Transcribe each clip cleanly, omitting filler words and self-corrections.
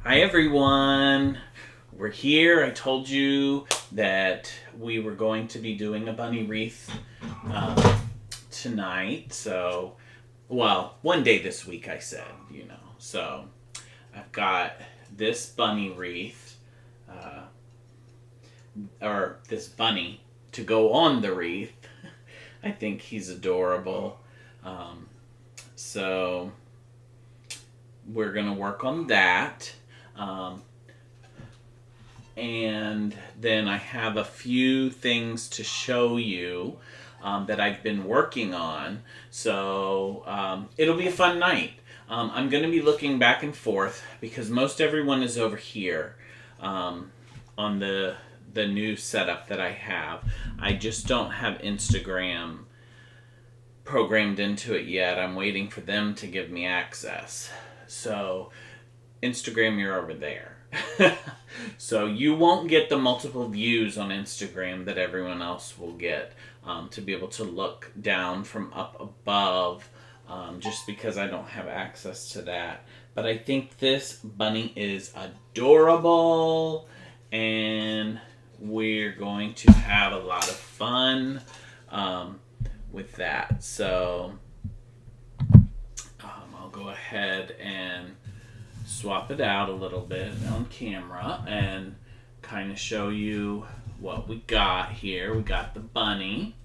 Hi everyone! We're here. I told you that we were going to be doing a bunny wreath tonight. So, well, one day this week I said, So, I've got this bunny wreath, or this bunny to go on the wreath. I think he's adorable. So, we're going to work on that. And then I have a few things to show you that I've been working on. So it'll be a fun night. I'm going to be looking back and forth because most everyone is over here on the new setup that I have. I just don't have Instagram programmed into it yet. I'm waiting for them to give me access. So Instagram, you're over there. So you won't get the multiple views on Instagram that everyone else will get, to be able to look down from up above, just because I don't have access to that. But I think this bunny is adorable, and we're going to have a lot of fun with that. So I'll go ahead and swap it out a little bit on camera and kind of show you what we got here. We got the bunny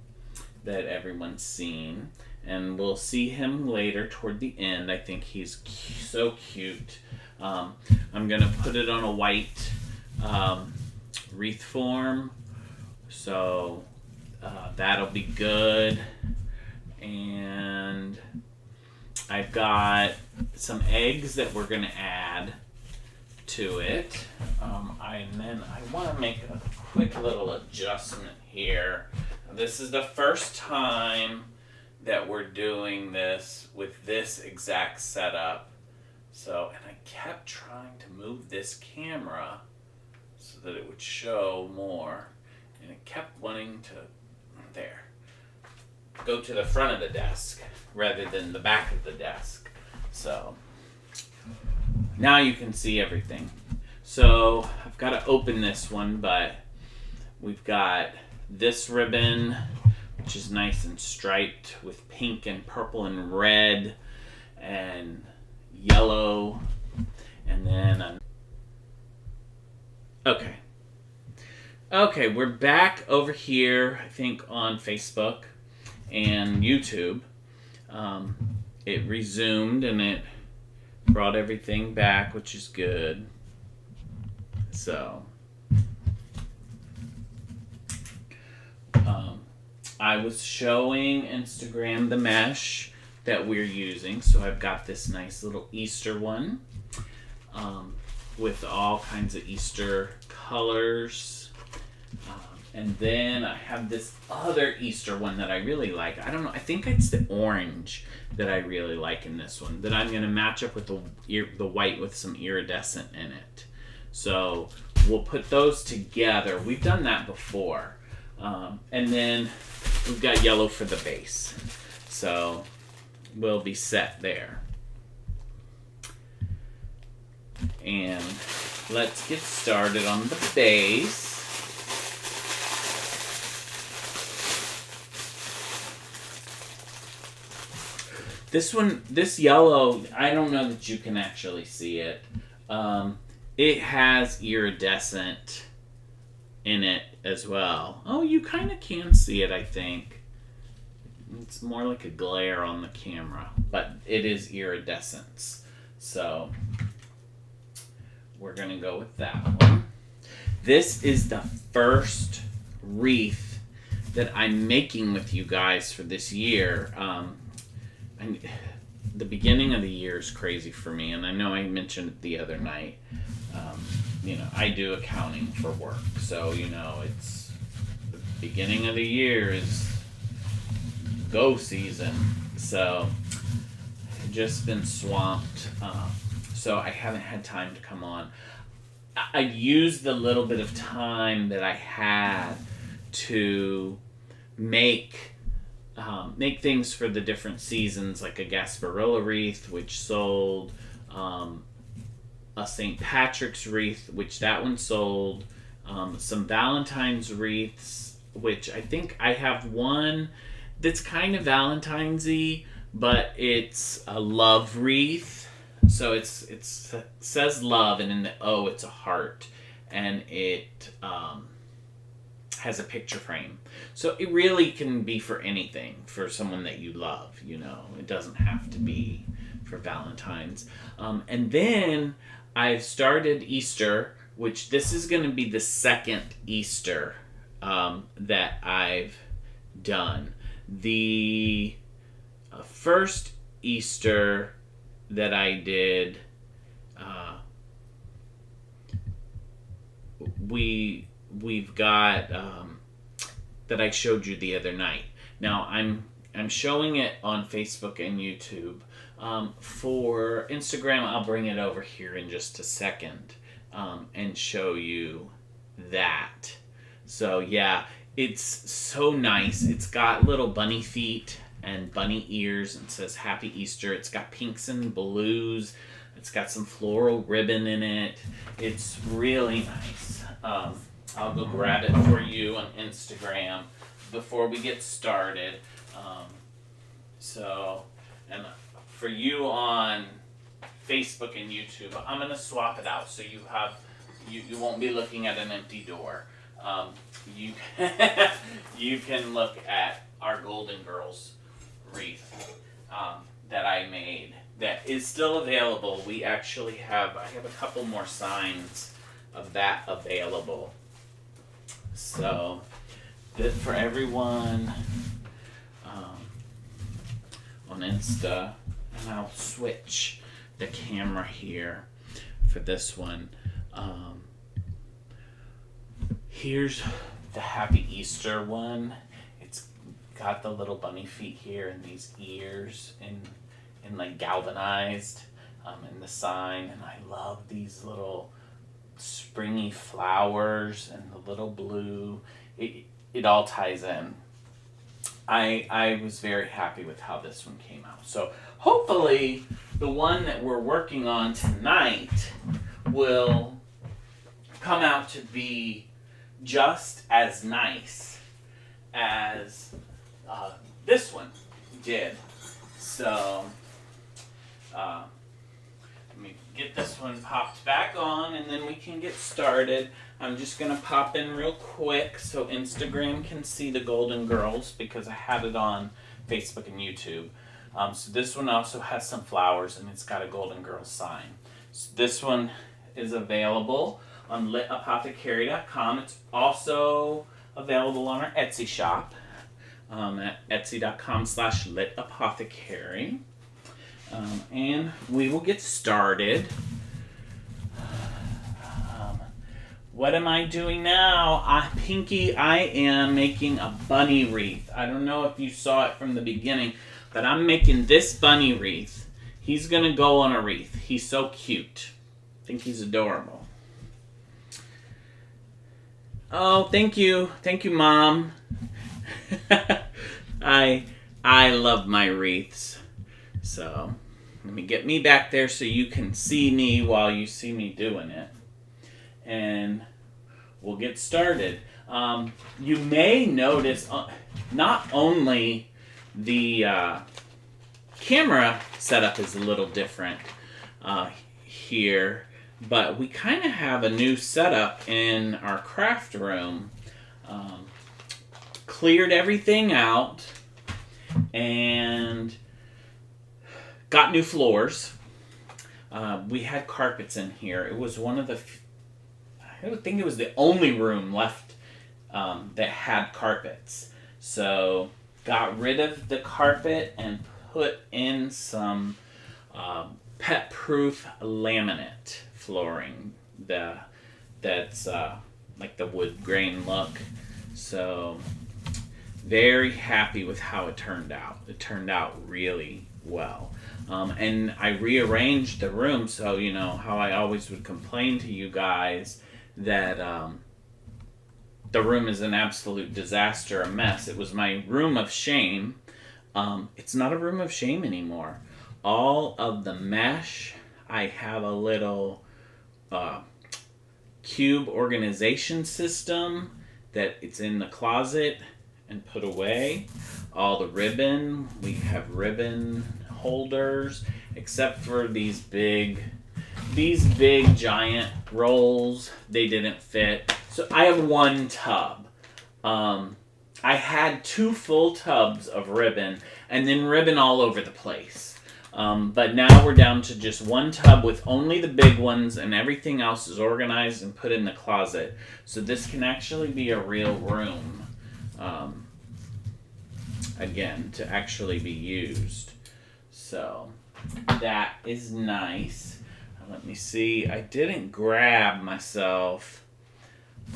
that everyone's seen, and we'll see him later toward the end. I think he's so cute. I'm gonna put it on a white wreath form, so that'll be good. And I've got some eggs that we're going to add to it. And then I want to make a quick little adjustment here. This is the first time that we're doing this with this exact setup. So, and I kept trying to move this camera so that it would show more. And it kept wanting to, go to the front of the desk rather than the back of the desk. So now you can see everything. So I've got to open this one, but we've got this ribbon, which is nice and striped with pink and purple and red and yellow. And then okay, we're back over here, I think, on Facebook and YouTube. It resumed and it brought everything back, which is good. So I was showing Instagram the mesh that we're using. So I've got this nice little Easter one with all kinds of Easter colors. And then I have this other Easter one that I really like. I don't know. I think it's the orange that I really like in this one, that I'm going to match up with the white with some iridescent in it. So we'll put those together. We've done that before. And then we've got yellow for the base. So we'll be set there. And let's get started on the base. This yellow, I don't know that you can actually see it. It has iridescent in it as well. Oh, you kind of can see it, I think. It's more like a glare on the camera, but it is iridescence. So we're going to go with that one. This is the first wreath that I'm making with you guys for this year. The beginning of the year is crazy for me, and I know I mentioned it the other night. I do accounting for work, so it's the beginning of the year is go season. So I've just been swamped, so I haven't had time to come on. I used the little bit of time that I had to make things for the different seasons, like a Gasparilla wreath, which sold a St. Patrick's wreath, which that one sold. Some Valentine's wreaths, which I think I have one that's kind of Valentine's-y, but it's a love wreath. So it says love, and in the O it's a heart, and it has a picture frame. So it really can be for anything, for someone that you love, you know. It doesn't have to be for Valentine's. And then I've started Easter, which this is going to be the second Easter that I've done. The first Easter that I did, we've got that I showed you the other night. Now I'm showing it on Facebook and YouTube. For Instagram, I'll bring it over here in just a second and show you that. So yeah, it's so nice. It's got little bunny feet and bunny ears, and it says Happy Easter. It's got pinks and blues. It's got some floral ribbon in it. It's really nice. I'll go grab it for you on Instagram before we get started. And for you on Facebook and YouTube, I'm going to swap it out so you won't be looking at an empty door. You can look at our Golden Girls wreath that I made that is still available. I have a couple more signs of that available. So good for everyone on Insta. And I'll switch the camera here for this one. Here's the Happy Easter one. It's got the little bunny feet here and these ears in like galvanized in the sign. And I love these little springy flowers and the little blue. It all ties in. I was very happy with how this one came out. So hopefully the one that we're working on tonight will come out to be just as nice as this one did. So let me get this one popped back on and then we can get started. I'm just going to pop in real quick so Instagram can see the Golden Girls because I had it on Facebook and YouTube. So this one also has some flowers and it's got a Golden Girls sign. So this one is available on litapothecary.com. It's also available on our Etsy shop at etsy.com/litapothecary. And we will get started. What am I doing now? Pinky, I am making a bunny wreath. I don't know if you saw it from the beginning, but I'm making this bunny wreath. He's going to go on a wreath. He's so cute. I think he's adorable. Oh, thank you. Thank you, Mom. I love my wreaths. So, let me get me back there so you can see me while you see me doing it. And we'll get started. You may notice not only the camera setup is a little different here, but we kind of have a new setup in our craft room. Cleared everything out and got new floors. We had carpets in here. It was one of the I think it was the only room left that had carpets. So got rid of the carpet and put in some pet-proof laminate flooring that's like the wood grain look. So very happy with how it turned out. It turned out really well. And I rearranged the room so, you know, how I always would complain to you guys that the room is an absolute disaster, a mess. It was my room of shame. It's not a room of shame anymore. All of the mesh, I have a little uh, cube organization system that it's in the closet and put away. All the ribbon, we have ribbon holders, except for these big giant rolls. They didn't fit. So I have one tub. I had 2 full tubs of ribbon and then ribbon all over the place. But now we're down to just one tub with only the big ones, and everything else is organized and put in the closet. So this can actually be a real room, again, to actually be used. So that is nice. Let me see. I didn't grab myself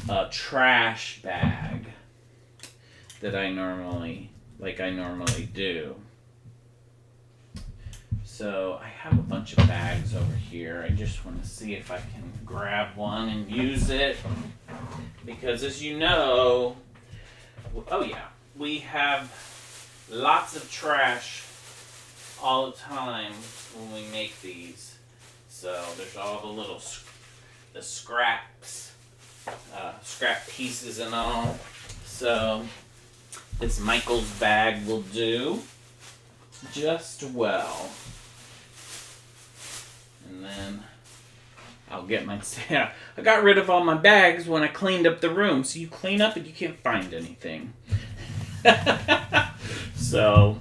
a trash bag that I normally do. So I have a bunch of bags over here. I just want to see if I can grab one and use it. Because as you know, oh yeah, we have lots of trash all the time when we make these. So there's all the little scraps, scrap pieces and all. So this Michael's bag will do just well. And then I'll get my... I got rid of all my bags when I cleaned up the room. So you clean up and you can't find anything. So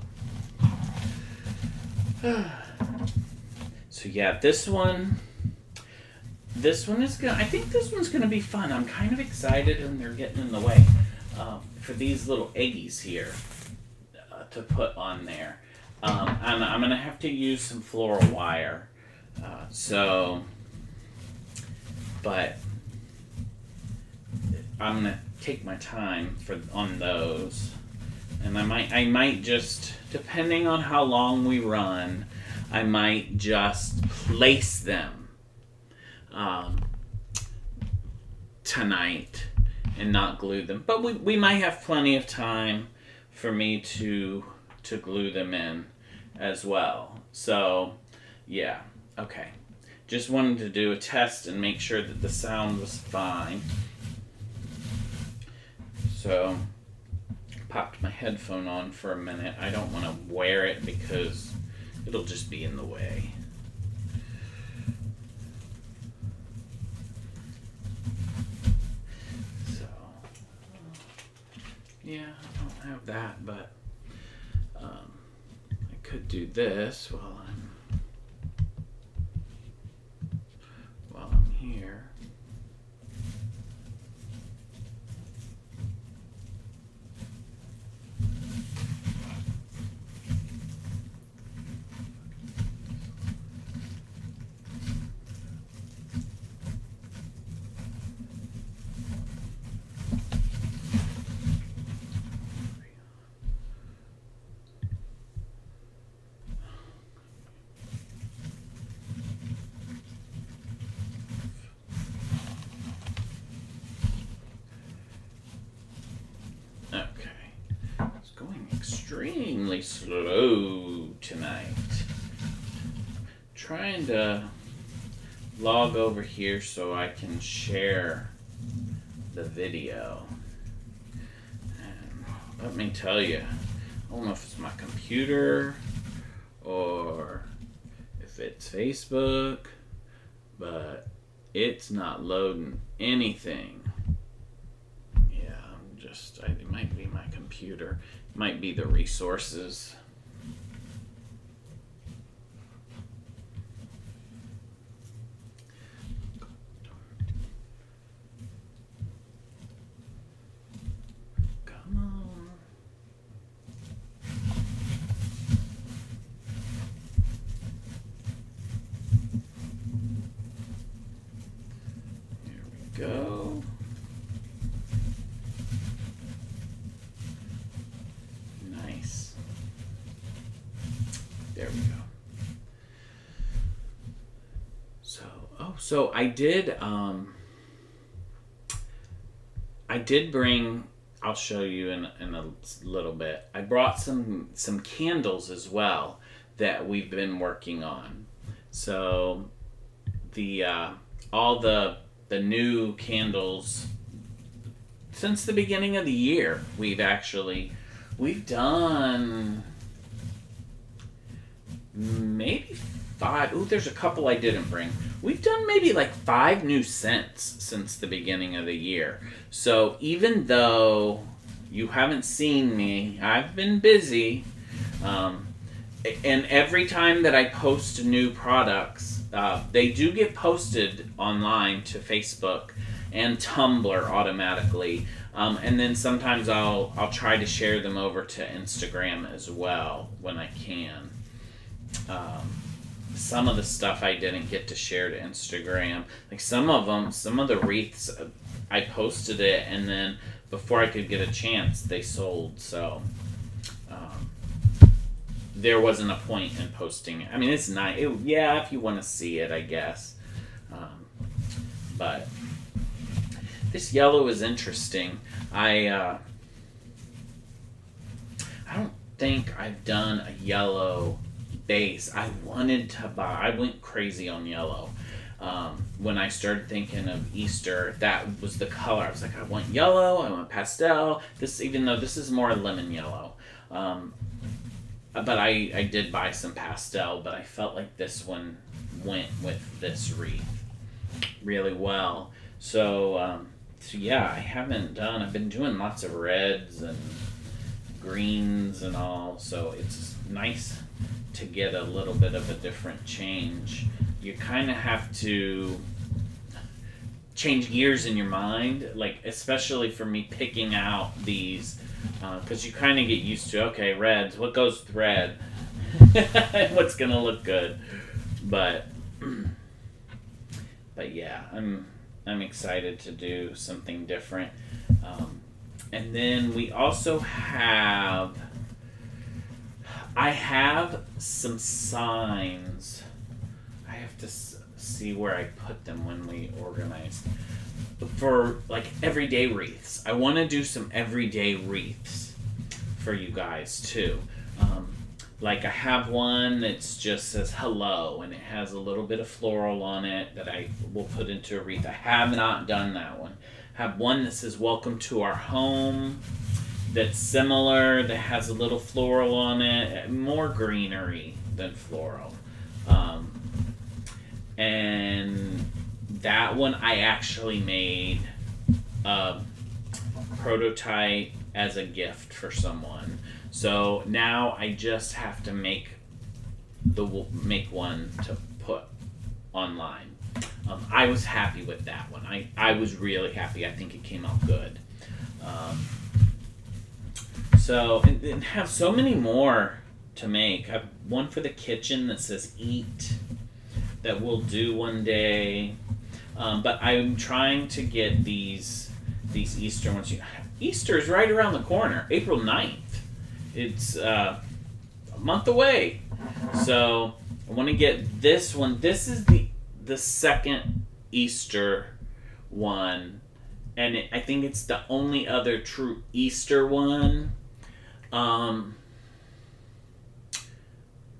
yeah, this one is gonna... I think this one's gonna be fun. I'm kind of excited, and they're getting in the way for these little eggies here to put on there. I'm gonna have to use some floral wire. But I'm gonna take my time on those, and I might just, depending on how long we run, I might just place them tonight and not glue them. But we might have plenty of time for me to glue them in as well. So yeah, okay. Just wanted to do a test and make sure that the sound was fine. So popped my headphone on for a minute. I don't want to wear it because it'll just be in the way. So yeah, I don't have that, but I could do this while I'm here. Extremely slow tonight. Trying to log over here so I can share the video. And let me tell you, I don't know if it's my computer or if it's Facebook, but it's not loading anything. Yeah, it might be my computer. Might be the resources. Come on. Here we go. There we go. So I did bring, I'll show you in a little bit. I brought some candles as well that we've been working on. So all the new candles since the beginning of the year. We've done maybe 5. Ooh, there's a couple I didn't bring. We've done maybe like 5 new scents since the beginning of the year. So even though you haven't seen me, I've been busy. And every time that I post new products, they do get posted online to Facebook and Tumblr automatically. And then sometimes I'll try to share them over to Instagram as well when I can. Some of the stuff I didn't get to share to Instagram. Like some of the wreaths, I posted it, and then before I could get a chance, they sold. So there wasn't a point in posting it. I mean, it's nice. Yeah, if you want to see it, I guess. But this yellow is interesting. I don't think I've done a yellow base. I went crazy on yellow. When I started thinking of Easter, that was the color. I was like, I want yellow, I want pastel. Even though this is more lemon yellow. But I did buy some pastel, but I felt like this one went with this wreath really well. So yeah, I've been doing lots of reds and greens and all, so it's nice to get a little bit of a different change. You kind of have to change gears in your mind, like especially for me picking out these, because you kind of get used to, okay, reds, what goes with red? What's gonna look good? But yeah, I'm excited to do something different. And then we also I have some signs. I have to see where I put them when we organize. For like everyday wreaths. I want to do some everyday wreaths for you guys too. Like I have one that just says hello, and it has a little bit of floral on it that I will put into a wreath. I have not done that one. I have one that says welcome to our home, that's similar, that has a little floral on it, more greenery than floral. And that one I actually made a prototype as a gift for someone. So now I just have to make one to put online. I was happy with that one. I was really happy. I think it came out good. So, and have so many more to make. I have one for the kitchen that says eat, that we'll do one day. But I'm trying to get these Easter ones. Easter is right around the corner, April 9th. It's a month away. So I want to get this one. This is the second Easter one. And I think it's the only other true Easter one.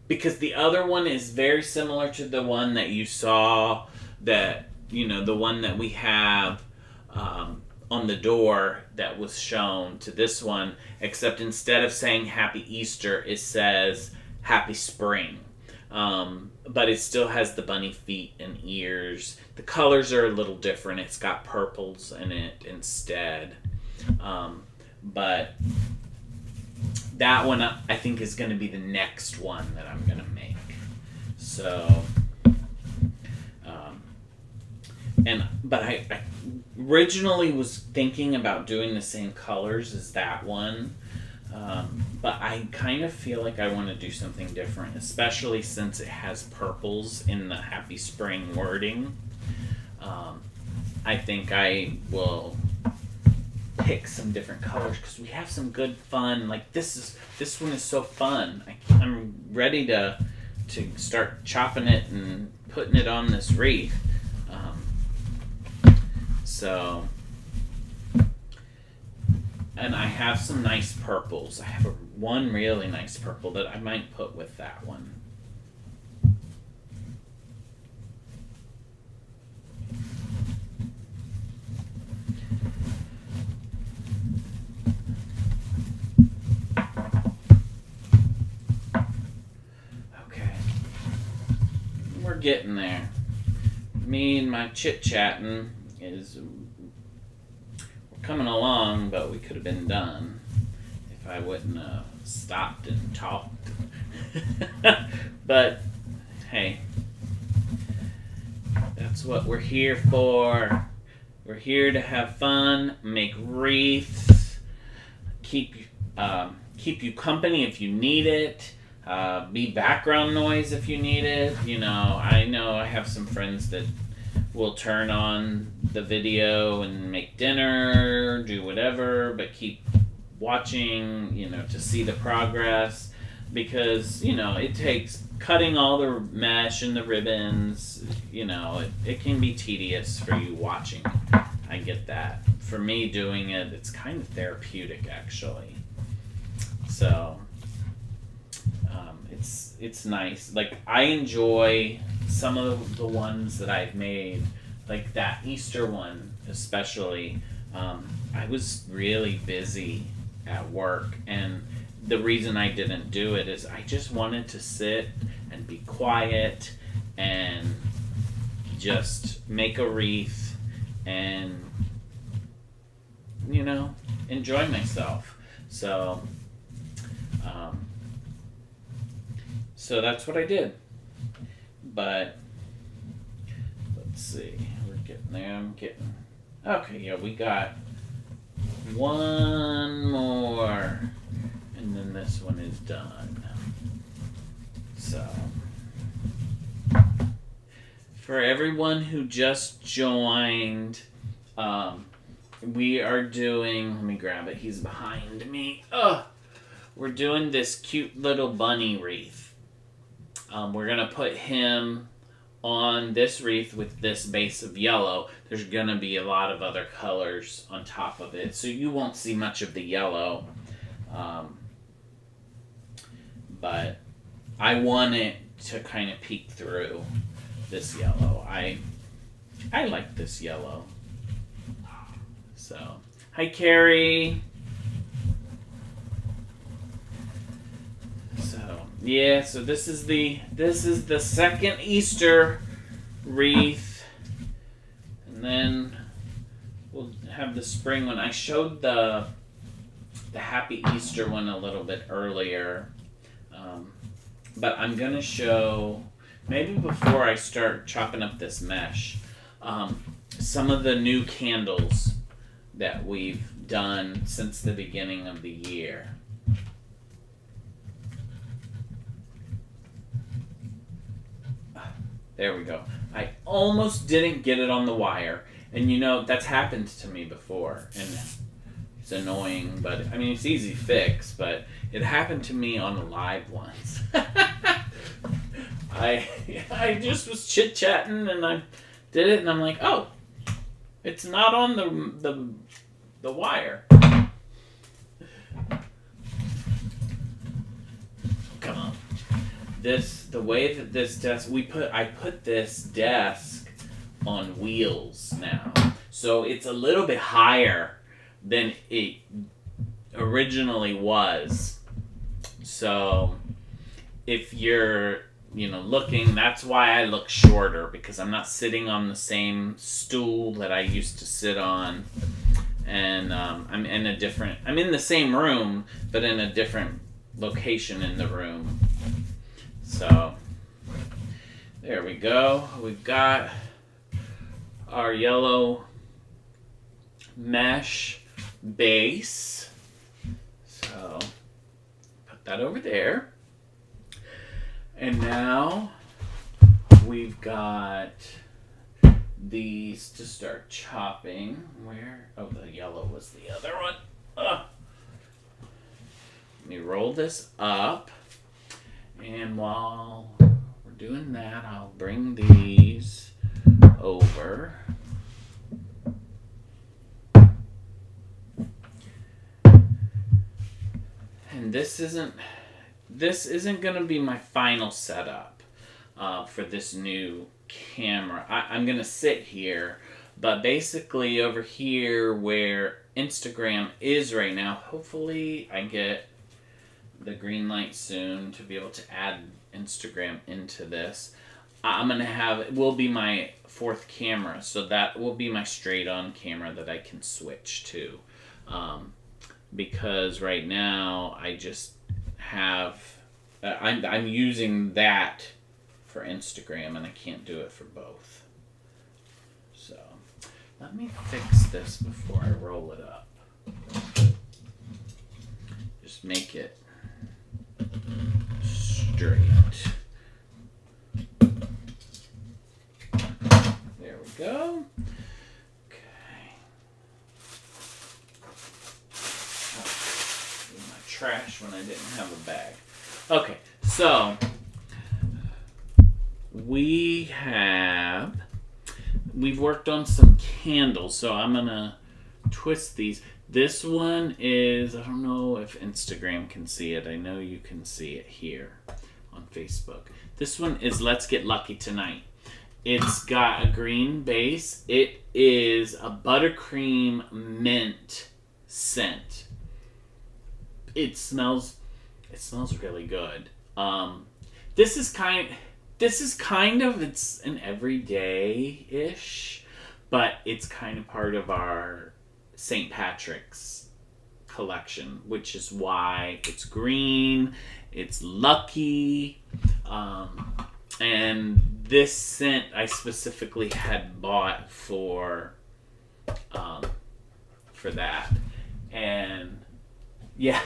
Because the other one is very similar to the one that you saw, that, the one that we have on the door that was shown to this one, except instead of saying Happy Easter, it says Happy Spring. But it still has the bunny feet and ears. The colors are a little different. It's got purples in it instead. But that one I think is going to be the next one that I'm going to make. So, but I originally was thinking about doing the same colors as that one. But I kind of feel like I want to do something different, especially since it has purples in the Happy Spring wording. I think I will pick some different colors because we have some good fun. Like this one is so fun. I'm ready to start chopping it and putting it on this wreath. And I have some nice purples. I have one really nice purple that I might put with that one. getting there. Me and my chit-chatting is... We're coming along, but we could have been done if I wouldn't have stopped and talked. But, hey, that's what we're here for. We're here to have fun, make wreaths, keep you company if you need it, be background noise if you need it. You know I have some friends that will turn on the video and make dinner, do whatever, but keep watching, to see the progress, because, it takes cutting all the mesh and the ribbons, it can be tedious for you watching. I get that. For me doing it, it's kind of therapeutic, actually. So, it's nice. Like, I enjoy some of the ones that I've made, like that Easter one especially. I was really busy at work, and the reason I didn't do it is I just wanted to sit and be quiet and just make a wreath and, enjoy myself. So, so that's what I did. But, let's see, we're getting there, okay, yeah, we got one more, and then this one is done. So, for everyone who just joined, we are doing, let me grab it, he's behind me. We're doing this cute little bunny wreath. We're going to put him on this wreath with this base of yellow. There's going to be a lot of other colors on top of it, so you won't see much of the yellow. But I want it to kind of peek through this yellow. I like this yellow. So, hi Carrie. So, yeah, so this is the second Easter wreath. And then we'll have the spring one. I showed the Happy Easter one a little bit earlier. But I'm going to show, maybe before I start chopping up this mesh, some of the new candles that we've done since the beginning of the year. There we go. I almost didn't get it on the wire. And that's happened to me before. And it's annoying, but it's easy to fix, but it happened to me on the live ones. I just was chit-chatting and I did it and I'm like, oh, it's not on the wire. Come on. The way that this desk, I put this desk on wheels now. So it's a little bit higher than it originally was. So if you're, looking, that's why I look shorter, because I'm not sitting on the same stool that I used to sit on. And I'm in the same room, but in a different location in the room. So, there we go. We've got our yellow mesh base. So, put that over there. And now, we've got these to start chopping. Where? Oh, the yellow was the other one. Let me roll this up. And while we're doing that, I'll bring these over. And this isn't going to be my final setup for this new camera. I'm going to sit here, but basically over here where Instagram is right now, hopefully I get the green light soon to be able to add Instagram into this. I'm going to have, it will be my fourth camera. So that will be my straight on camera that I can switch to. Because right now I just have, I'm using that for Instagram and I can't do it for both. So let me fix this before I roll it up. Just make it straight. There we go. Okay. Oh, my trash when I didn't have a bag. Okay, so we've worked on some candles, so I'm gonna twist these. This one is, I don't know if Instagram can see it. I know you can see it here on Facebook. This one is Let's Get Lucky Tonight. It's got a green base. It is a buttercream mint scent. It smells really good. This is kind of, it's an everyday-ish, but it's kind of part of our St. Patrick's collection, which is why it's green, it's lucky, and this scent I specifically had bought for that. And yeah,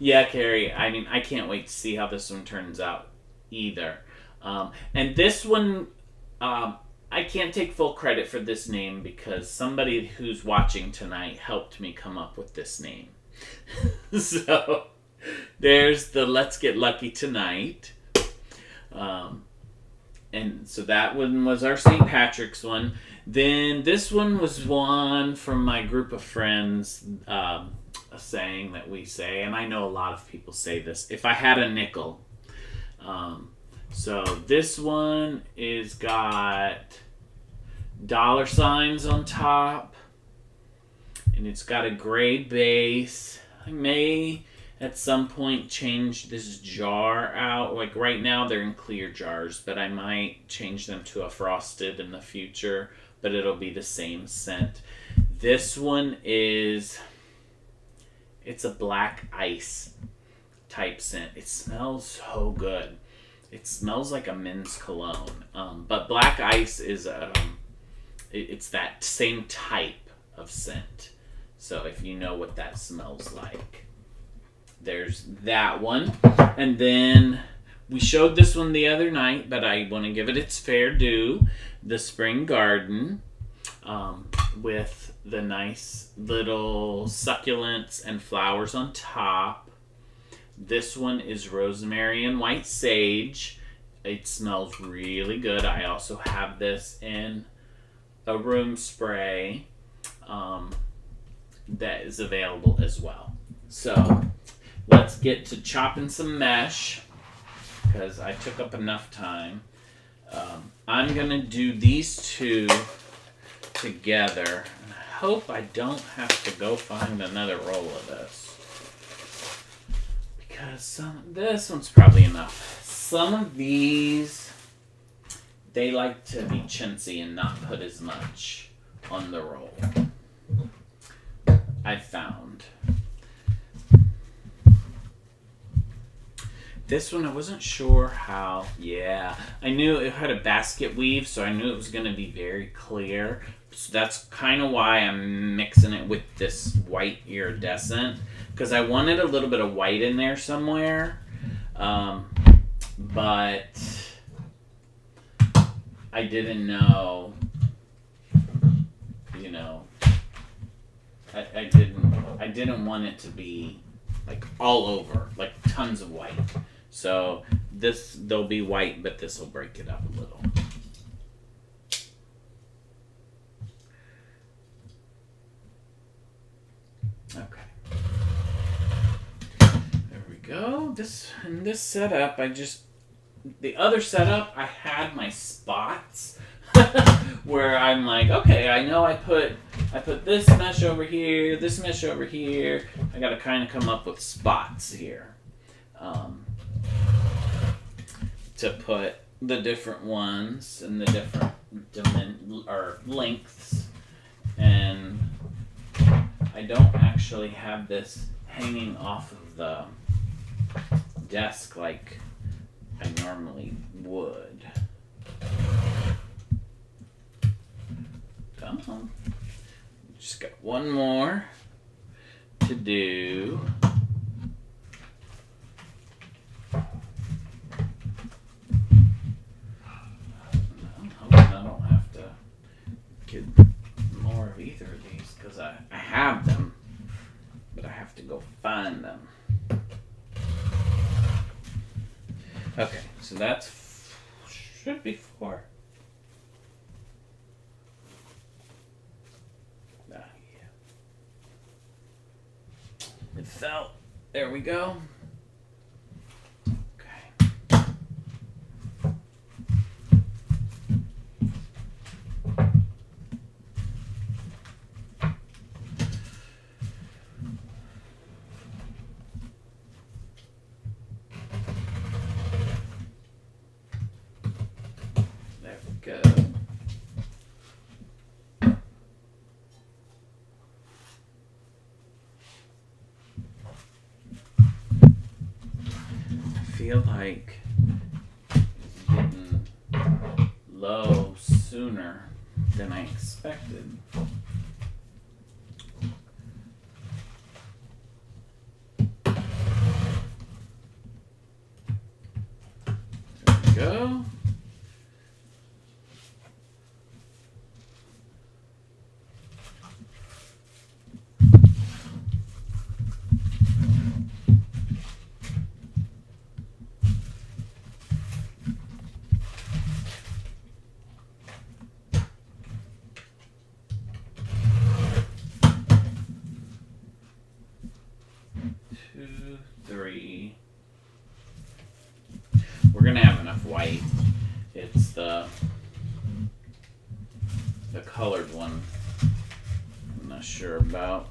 Carrie, I mean, I can't wait to see how this one turns out either. And this one, I can't take full credit for this name because somebody who's watching tonight helped me come up with this name. So there's the Let's Get Lucky Tonight. And so that one was our St. Patrick's one. Then this one was one from my group of friends, a saying that we say, and I know a lot of people say this: if I had a nickel. So this one is got dollar signs on top, and it's got a gray base. I may at some point change this jar out. Like right now they're in clear jars, but I might change them to a frosted in the future, but it'll be the same scent. This one is, it's a black ice type scent. It smells so good. It smells like a men's cologne. But black ice is, it's that same type of scent. So if you know what that smells like, there's that one. And then we showed this one the other night, but I want to give it its fair due. The Spring Garden, with the nice little succulents and flowers on top. This one is rosemary and white sage. It smells really good. I also have this in a room spray that is available as well. So let's get to chopping some mesh because I took up enough time. I'm going to do these two together. And I hope I don't have to go find another roll of this. Because this one's probably enough. Some of these, they like to be chintzy and not put as much on the roll, I found. This one, I wasn't sure how, I knew it had a basket weave, so I knew it was going to be very clear. So that's kind of why I'm mixing it with this white iridescent, because I wanted a little bit of white in there somewhere, but I didn't know, I didn't want it to be like all over, like tons of white. So there'll be white, but this will break it up a little. Okay. There we go. In this setup, the other setup, I had my spots where I'm like, okay, I know I put this mesh over here, this mesh over here. I got to kind of come up with spots here to put the different ones and the different lengths, and I don't actually have this hanging off of the desk like I normally would. Come on. Just got one more to do. I don't have to get more of either of these because I have them, but I have to go find them. Okay, so that's should be 4. Yeah. It fell. There we go. Go. I feel like it's getting low sooner than I expected. There we go. We're gonna have enough white. It's the colored one I'm not sure about.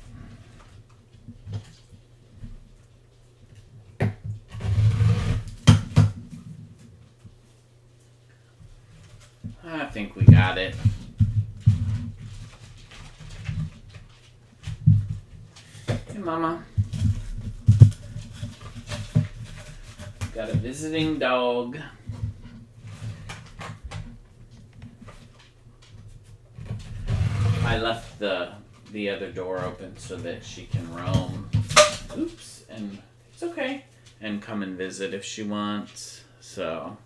I think we got it. Hey, Mama. Got a visiting dog. I left the other door open so that she can roam. Oops, and it's okay. And come and visit if she wants. So.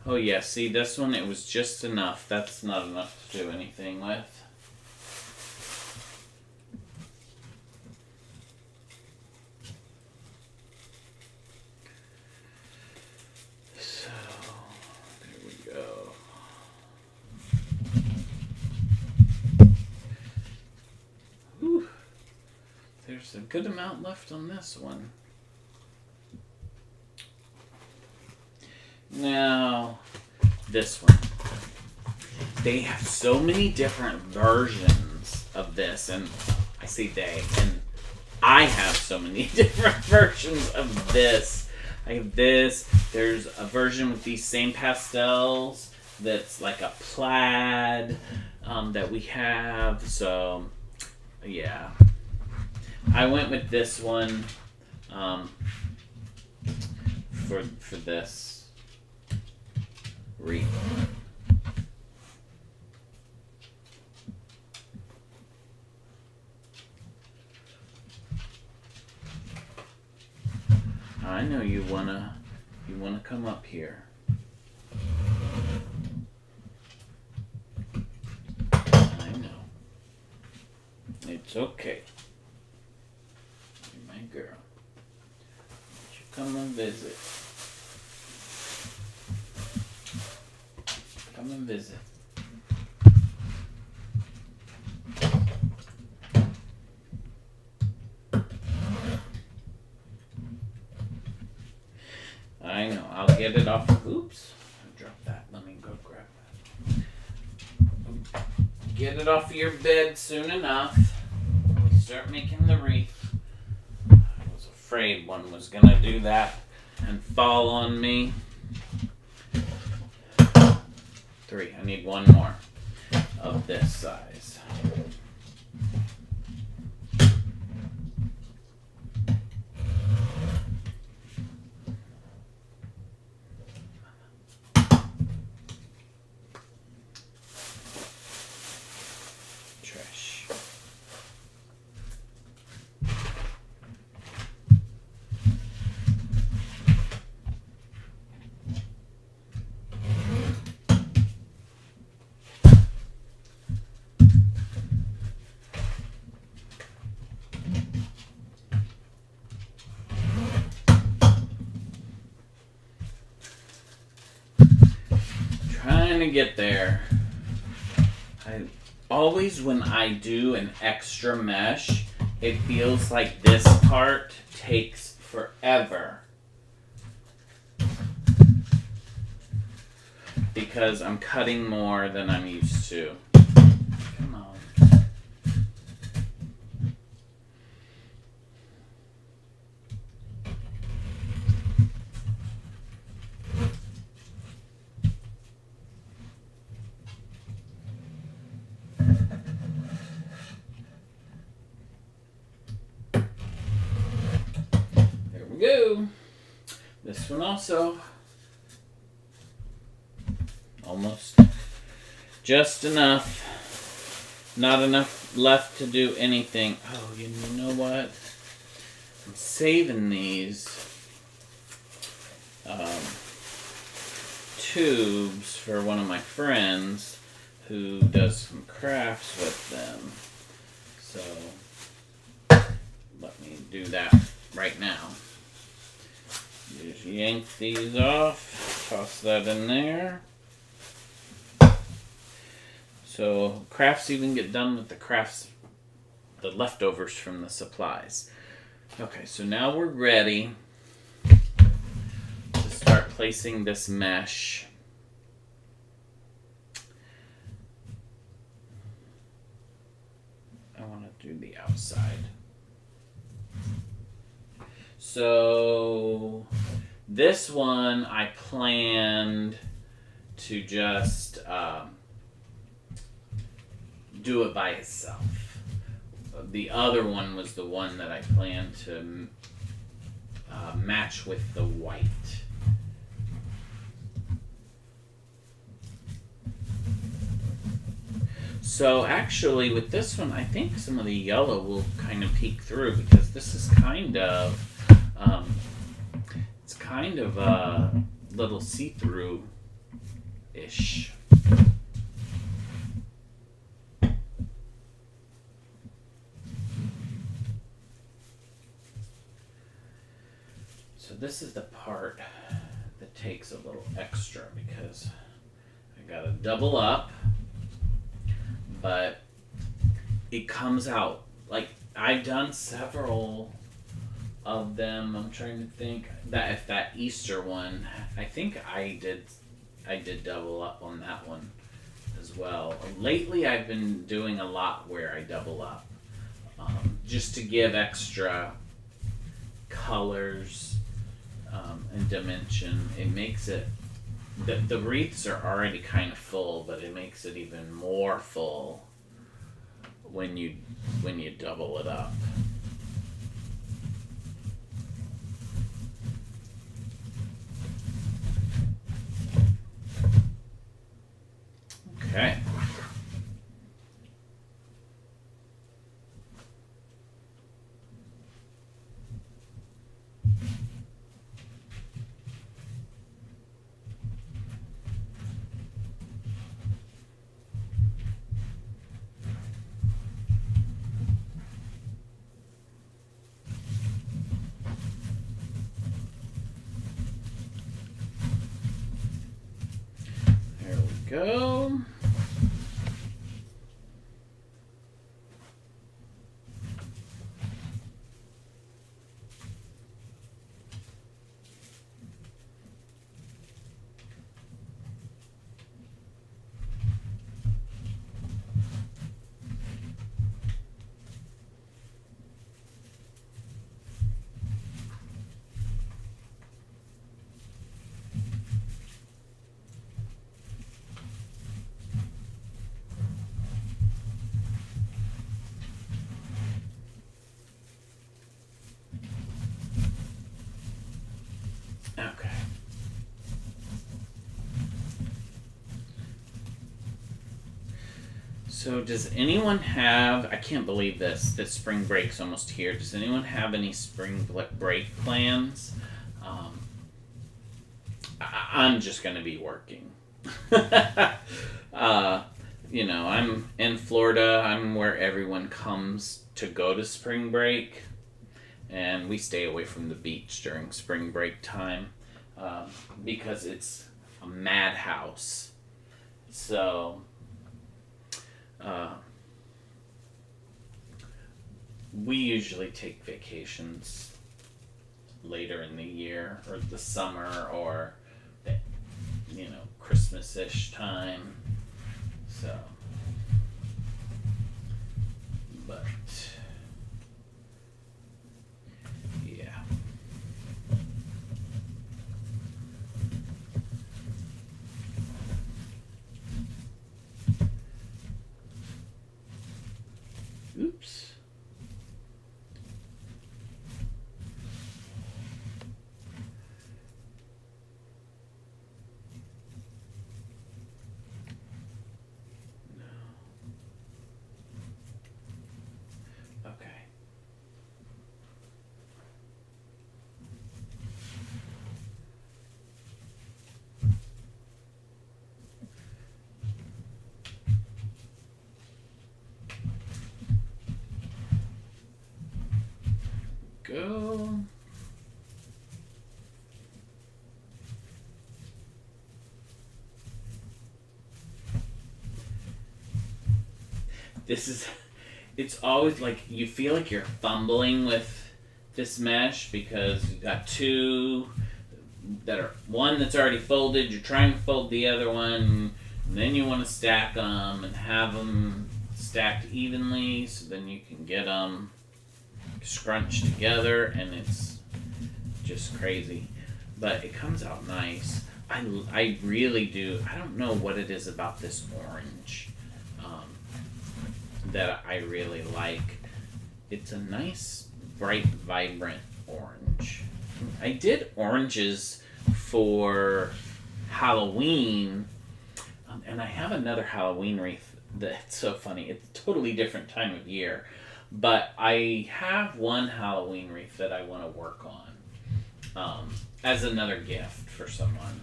Oh yeah, see this one, it was just enough. That's not enough to do anything with. So, there we go. Whew. There's a good amount left on this one. Now, this one. They have so many different versions of this, and I say they, and I have so many different versions of this. I have this. There's a version with these same pastels that's like a plaid that we have. So, yeah. I went with this one for this. Wreath. I know you wanna come up here. I know. It's okay. You're my girl. Why don't you come and visit? Come and visit. I know. I'll get it off. Oops. I dropped that. Let me go grab that. Get it off your bed soon enough. We start making the wreath. I was afraid one was going to do that and fall on me. 3. I need one more of this size. Trash. Trying to get there. Always when I do an extra mesh, it feels like this part takes forever. Because I'm cutting more than I'm used to. Come on. There we go. This one also. Almost just enough. Not enough left to do anything. Oh, you know what? I'm saving these tubes for one of my friends who does some crafts with them. So let me do that right now. Just yank these off, toss that in there. So crafts even get done with the leftovers from the supplies. Okay, so now we're ready to start placing this mesh. I want to do the outside. So this one I planned to just do it by itself. The other one was the one that I planned to match with the white. So actually with this one, I think some of the yellow will kind of peek through because this is kind of, it's kind of a little see-through-ish. So this is the part that takes a little extra because I gotta double up, but it comes out. Like, I've done several of them. I'm trying to think that if that Easter one, I think I did double up on that one as well. Lately I've been doing a lot where I double up, just to give extra colors and dimension. It makes it, the wreaths are already kind of full, but it makes it even more full when you double it up. Okay. There we go. Okay. So does anyone have, I can't believe this, that spring break's almost here. Does anyone have any spring break plans? Um, I'm just going to be working. uh, I'm in Florida. I'm where everyone comes to go to spring break. And we stay away from the beach during spring break time because it's a madhouse. So we usually take vacations later in the year or the summer or the, Christmas-ish time. So, but yeah. Oops. Okay. Go. It's always like you feel like you're fumbling with this mesh because you got two one that's already folded, you're trying to fold the other one, and then you want to stack them and have them stacked evenly so then you can get them scrunched together, and it's just crazy. But it comes out nice. I really do. I don't know what it is about this orange that I really like. It's a nice, bright, vibrant orange. I did oranges for Halloween, and I have another Halloween wreath that's so funny. It's a totally different time of year, but I have one Halloween wreath that I want to work on as another gift for someone.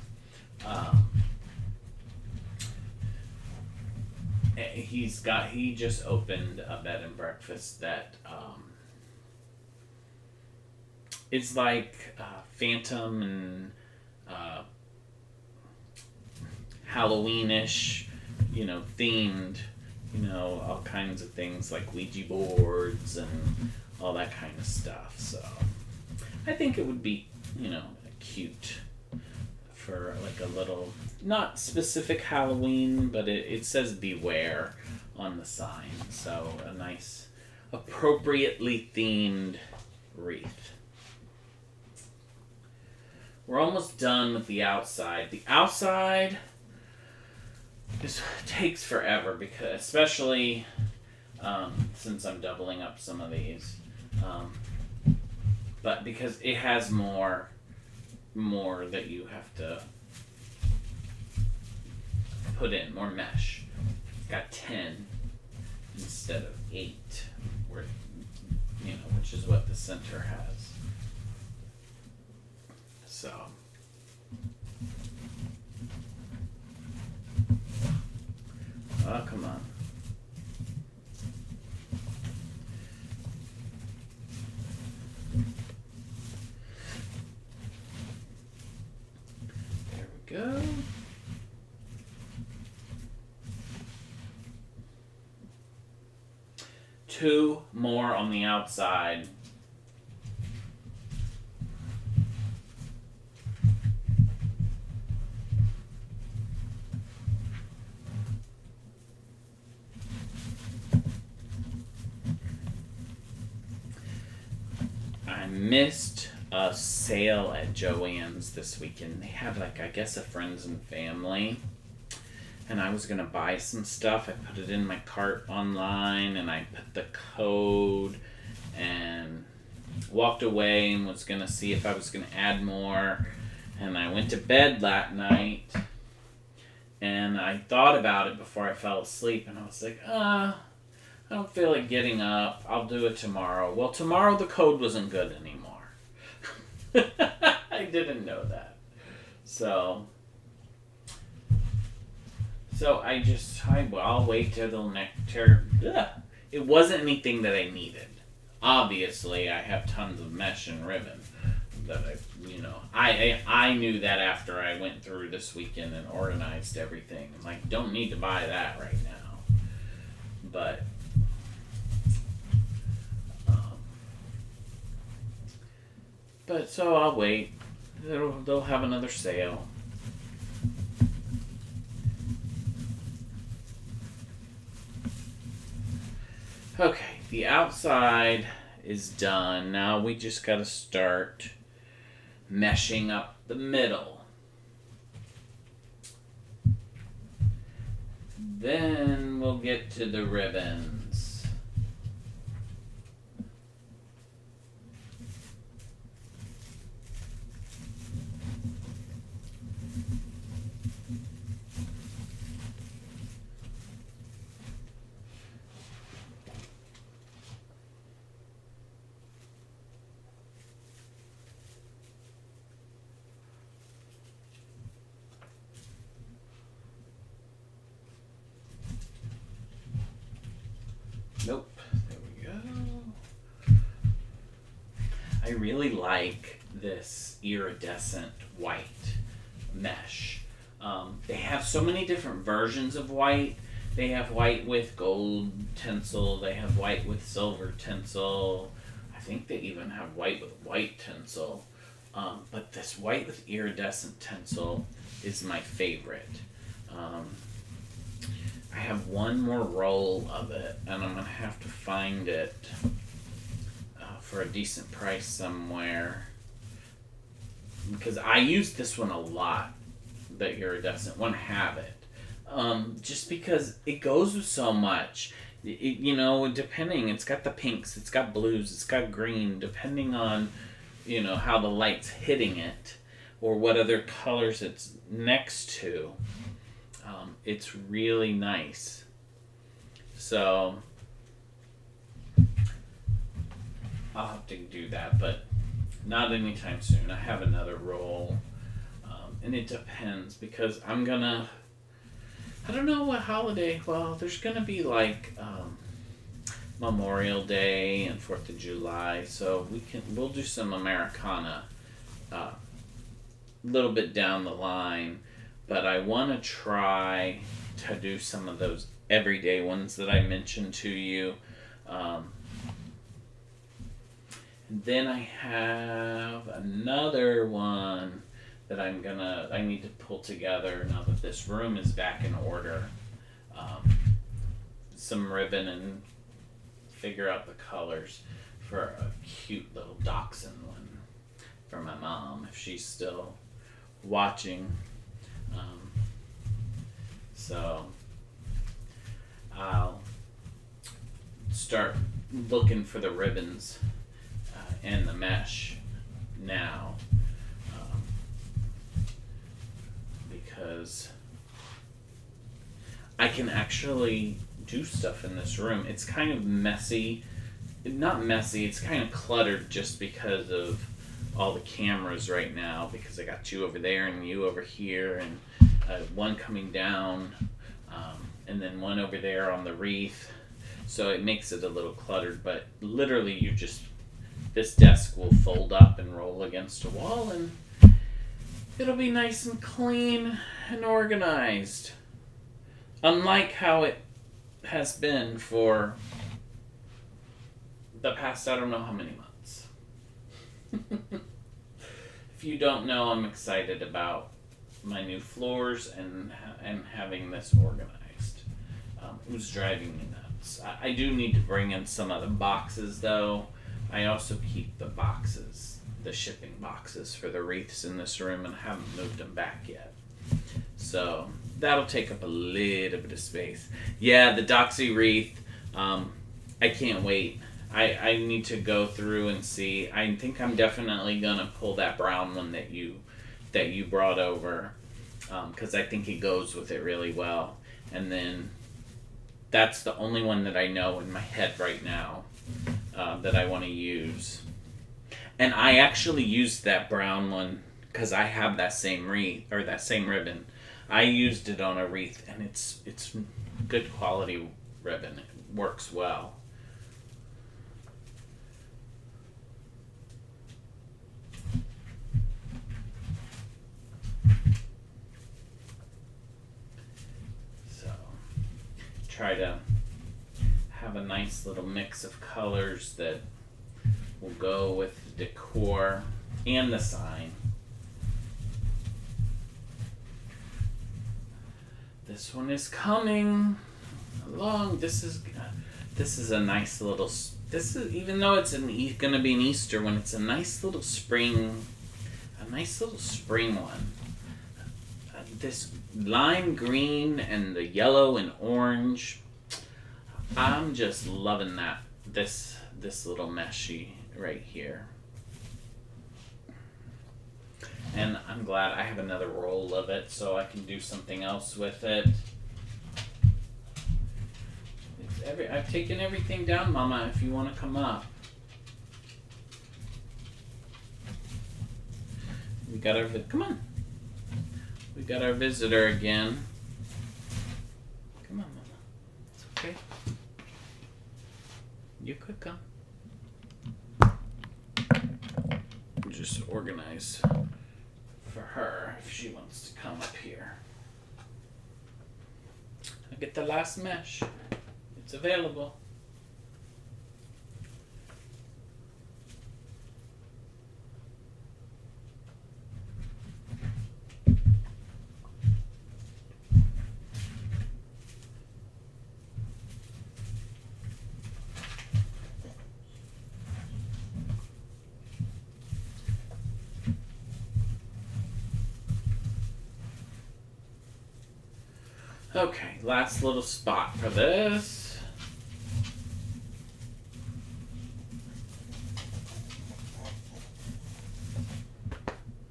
He just opened a bed and breakfast that it's like Phantom and Halloweenish, themed, all kinds of things like Ouija boards and all that kind of stuff. So I think it would be, cute for like a little, not specific Halloween, but it says beware on the sign. So a nice, appropriately themed wreath. We're almost done with the outside. The outside takes forever because, especially since I'm doubling up some of these, but because it has more that you have to put in, more mesh. It's got 10 instead of 8, where which is what the center has. So. Oh, come on. There we go. Two more on the outside. I missed a sale at Joann's this weekend. They had I guess a friends and family. And I was going to buy some stuff. I put it in my cart online and I put the code and walked away and was going to see if I was going to add more. And I went to bed that night, and I thought about it before I fell asleep, and I was like, I don't feel like getting up. I'll do it tomorrow. Well, tomorrow the code wasn't good anymore. I didn't know that. So I'll wait till the next. It wasn't anything that I needed. Obviously, I have tons of mesh and ribbon that I knew that after I went through this weekend and organized everything. I'm like, don't need to buy that right now. But so I'll wait. They'll have another sale. Okay, the outside is done. Now we just got to start meshing up the middle. Then we'll get to the ribbons. Nope. There we go. I really like this iridescent white mesh. They have so many different versions of white. They have white with gold tinsel. They have white with silver tinsel. I think they even have white with white tinsel. But this white with iridescent tinsel is my favorite. I have one more roll of it, and I'm going to have to find it for a decent price somewhere. Because I use this one a lot, the iridescent one, have it. Just because it goes with so much. Depending, it's got the pinks, it's got blues, it's got green, depending on, how the light's hitting it, or what other colors it's next to. It's really nice. So I'll have to do that, but not anytime soon. I have another roll, and it depends because I don't know what holiday. Well, there's gonna be like Memorial Day and 4th of July, so we'll do some Americana a little bit down the line. But I want to try to do some of those everyday ones that I mentioned to you. Then I have another one that I need to pull together now that this room is back in order. Some ribbon and figure out the colors for a cute little dachshund one for my mom if she's still watching. So I'll start looking for the ribbons and the mesh now, because I can actually do stuff in this room. It's kind of messy. Not messy, it's kind of cluttered just because of all the cameras right now, because I got you over there and you over here, and one coming down, and then one over there on the wreath. So it makes it a little cluttered, but literally this desk will fold up and roll against a wall, and it'll be nice and clean and organized. Unlike how it has been for the past I don't know how many months. If you don't know, I'm excited about my new floors and having this organized. It was driving me nuts. I do need to bring in some of the boxes, though. I also keep the boxes, the shipping boxes for the wreaths in this room, and I haven't moved them back yet. So that'll take up a little bit of space. Yeah, the Doxy wreath. I can't wait. I need to go through and see. I think I'm definitely gonna pull that brown one that you that you brought over, because I think it goes with it really well. And then that's the only one that I know in my head right now that I want to use. And I actually used that brown one because I have that same wreath or that same ribbon. I used it on a wreath, and it's good quality ribbon. It works well. So try to have a nice little mix of colors that will go with the decor and the sign. This one is coming along. This is a nice little. This is, even though it's going to be an Easter one, it's a nice little spring one. This lime green and the yellow and orange. I'm just loving that. This little meshy right here. And I'm glad I have another roll of it so I can do something else with it. I've taken everything down, Mama, if you want to come up. We got our come on. We got our visitor again. Come on, Mama. It's okay. You could come. Just organize for her if she wants to come up here. I get the last mesh. It's available. Okay, last little spot for this.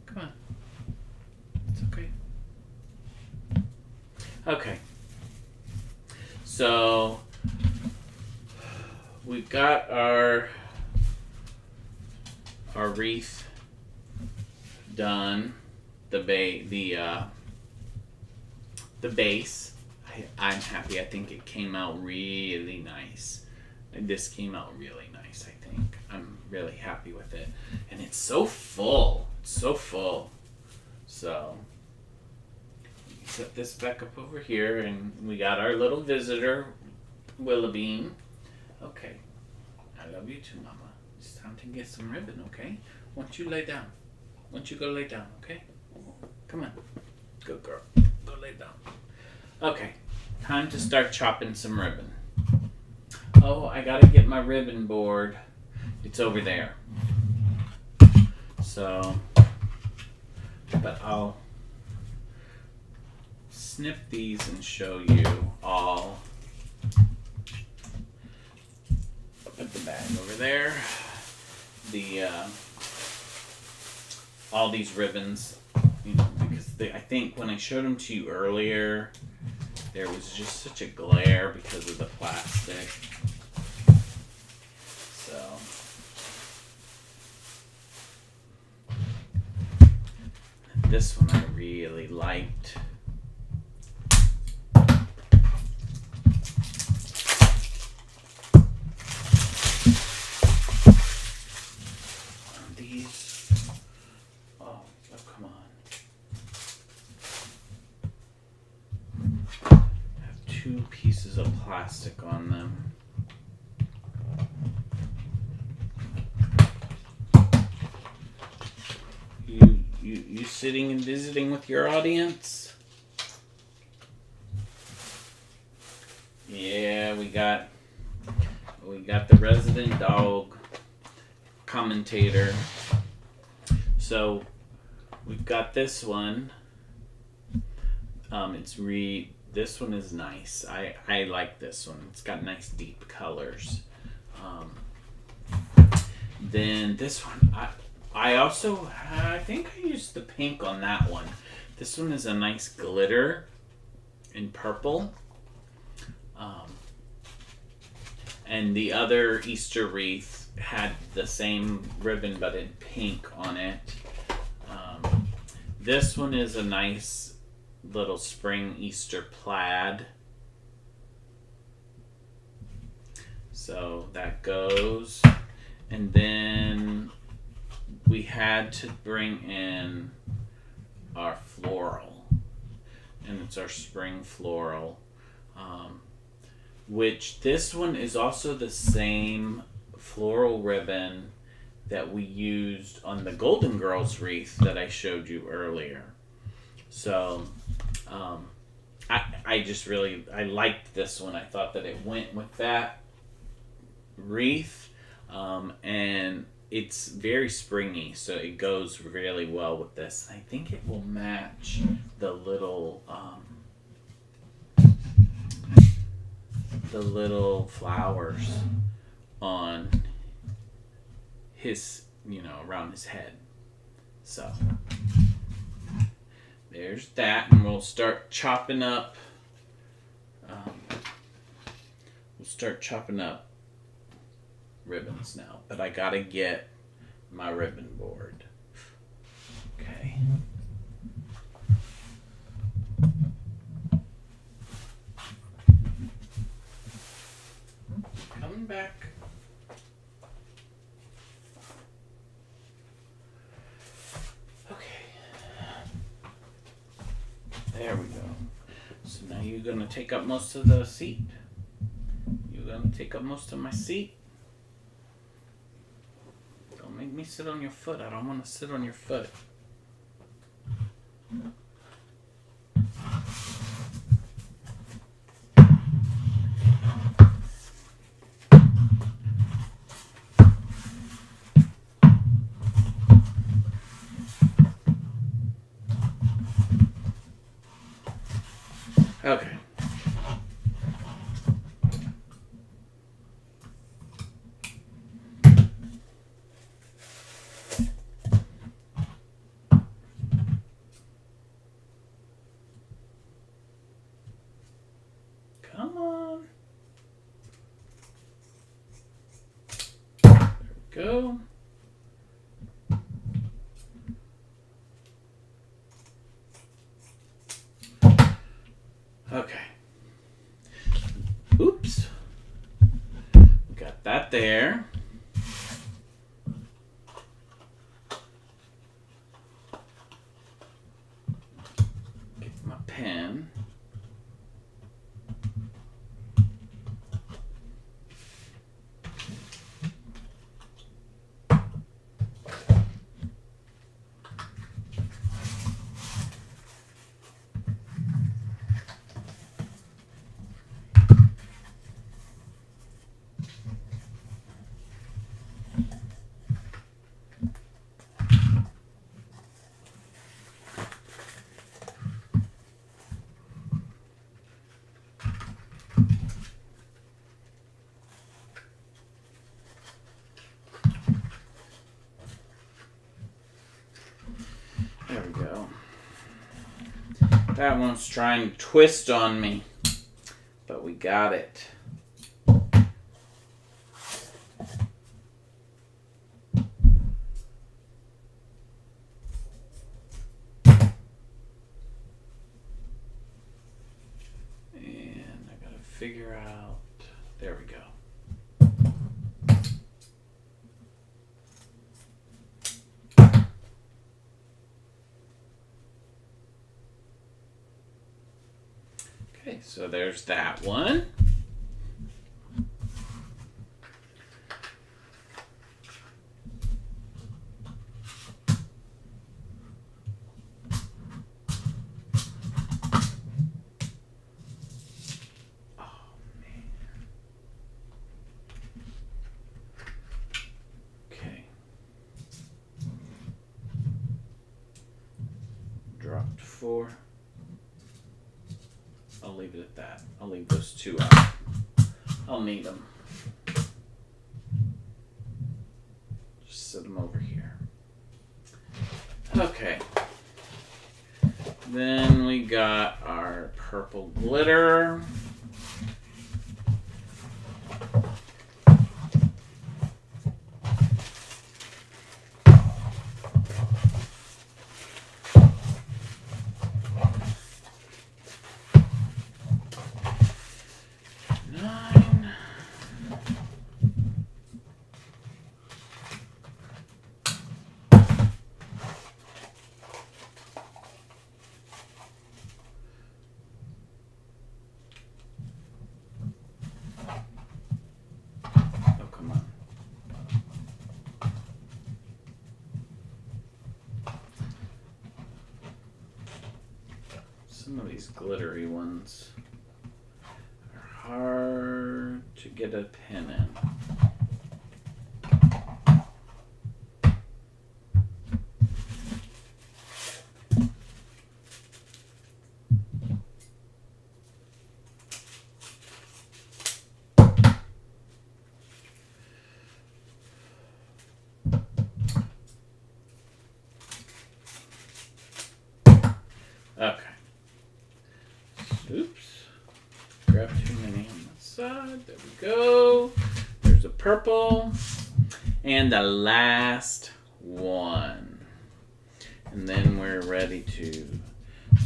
Come on. It's okay. Okay. So we've got our wreath done. The base. I'm happy. I think it came out really nice. This came out really nice, I think. I'm really happy with it. And it's so full. It's so full. So, set this back up over here, and we got our little visitor, Willoughbean. Okay. I love you too, Mama. It's time to get some ribbon, okay? Why don't you lay down? Why don't you go lay down, okay? Come on. Good girl. Go lay down. Okay, time to start chopping some ribbon. Oh, I gotta get my ribbon board. It's over there. So, but I'll snip these and show you all. Put the bag over there. All these ribbons, because I think when I showed them to you earlier, there was just such a glare because of the plastic. So, this one I really liked. These, oh come on. Have 2 pieces of plastic on them. You sitting and visiting with your audience? Yeah, we got the resident dog commentator. So we've got this one. This one is nice. I like this one. It's got nice deep colors. Then this one, I think I used the pink on that one. This one is a nice glitter in purple. And the other Easter wreath had the same ribbon but in pink on it. This one is a nice little spring Easter plaid. So that goes. And then we had to bring in our floral. And it's our spring floral. Which this one is also the same floral ribbon that we used on the Golden Girls wreath that I showed you earlier. So I just really, I liked this one. I thought that it went with that wreath, and it's very springy, so it goes really well with this. I think it will match the little flowers on his, around his head. So there's that, and we'll start chopping up. Ribbons now, but I gotta get my ribbon board. Okay. Coming back. Okay. There we go. So now you're gonna take up most of the seat. You're gonna take up most of my seat. Don't make me sit on your foot. I don't want to sit on your foot. Okay. Come on. There we go. Okay. Oops. Got that there. Get my pen. There we go. That one's trying to twist on me, but we got it. And I gotta figure out, there we go. Okay, so there's that one. Oh, man. Okay. Dropped 4. I'll leave it at that. I'll leave those 2 out. I'll need them. Just set them over here. Okay. Then we got our purple glitter. Some of these glittery ones are hard to get a pin in. Okay. Oops. Grab too many on the side. There we go. There's a purple. And the last one. And then we're ready to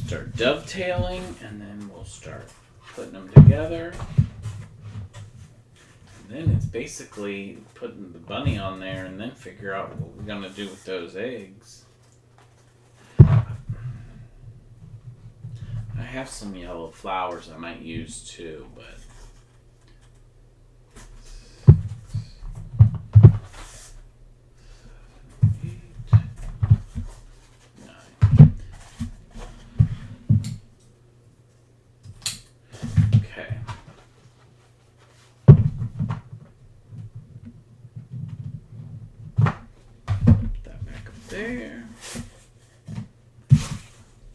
start dovetailing. And then we'll start putting them together. And then it's basically putting the bunny on there and then figure out what we're going to do with those eggs. I have some yellow flowers I might use too, but okay. Put that back up there.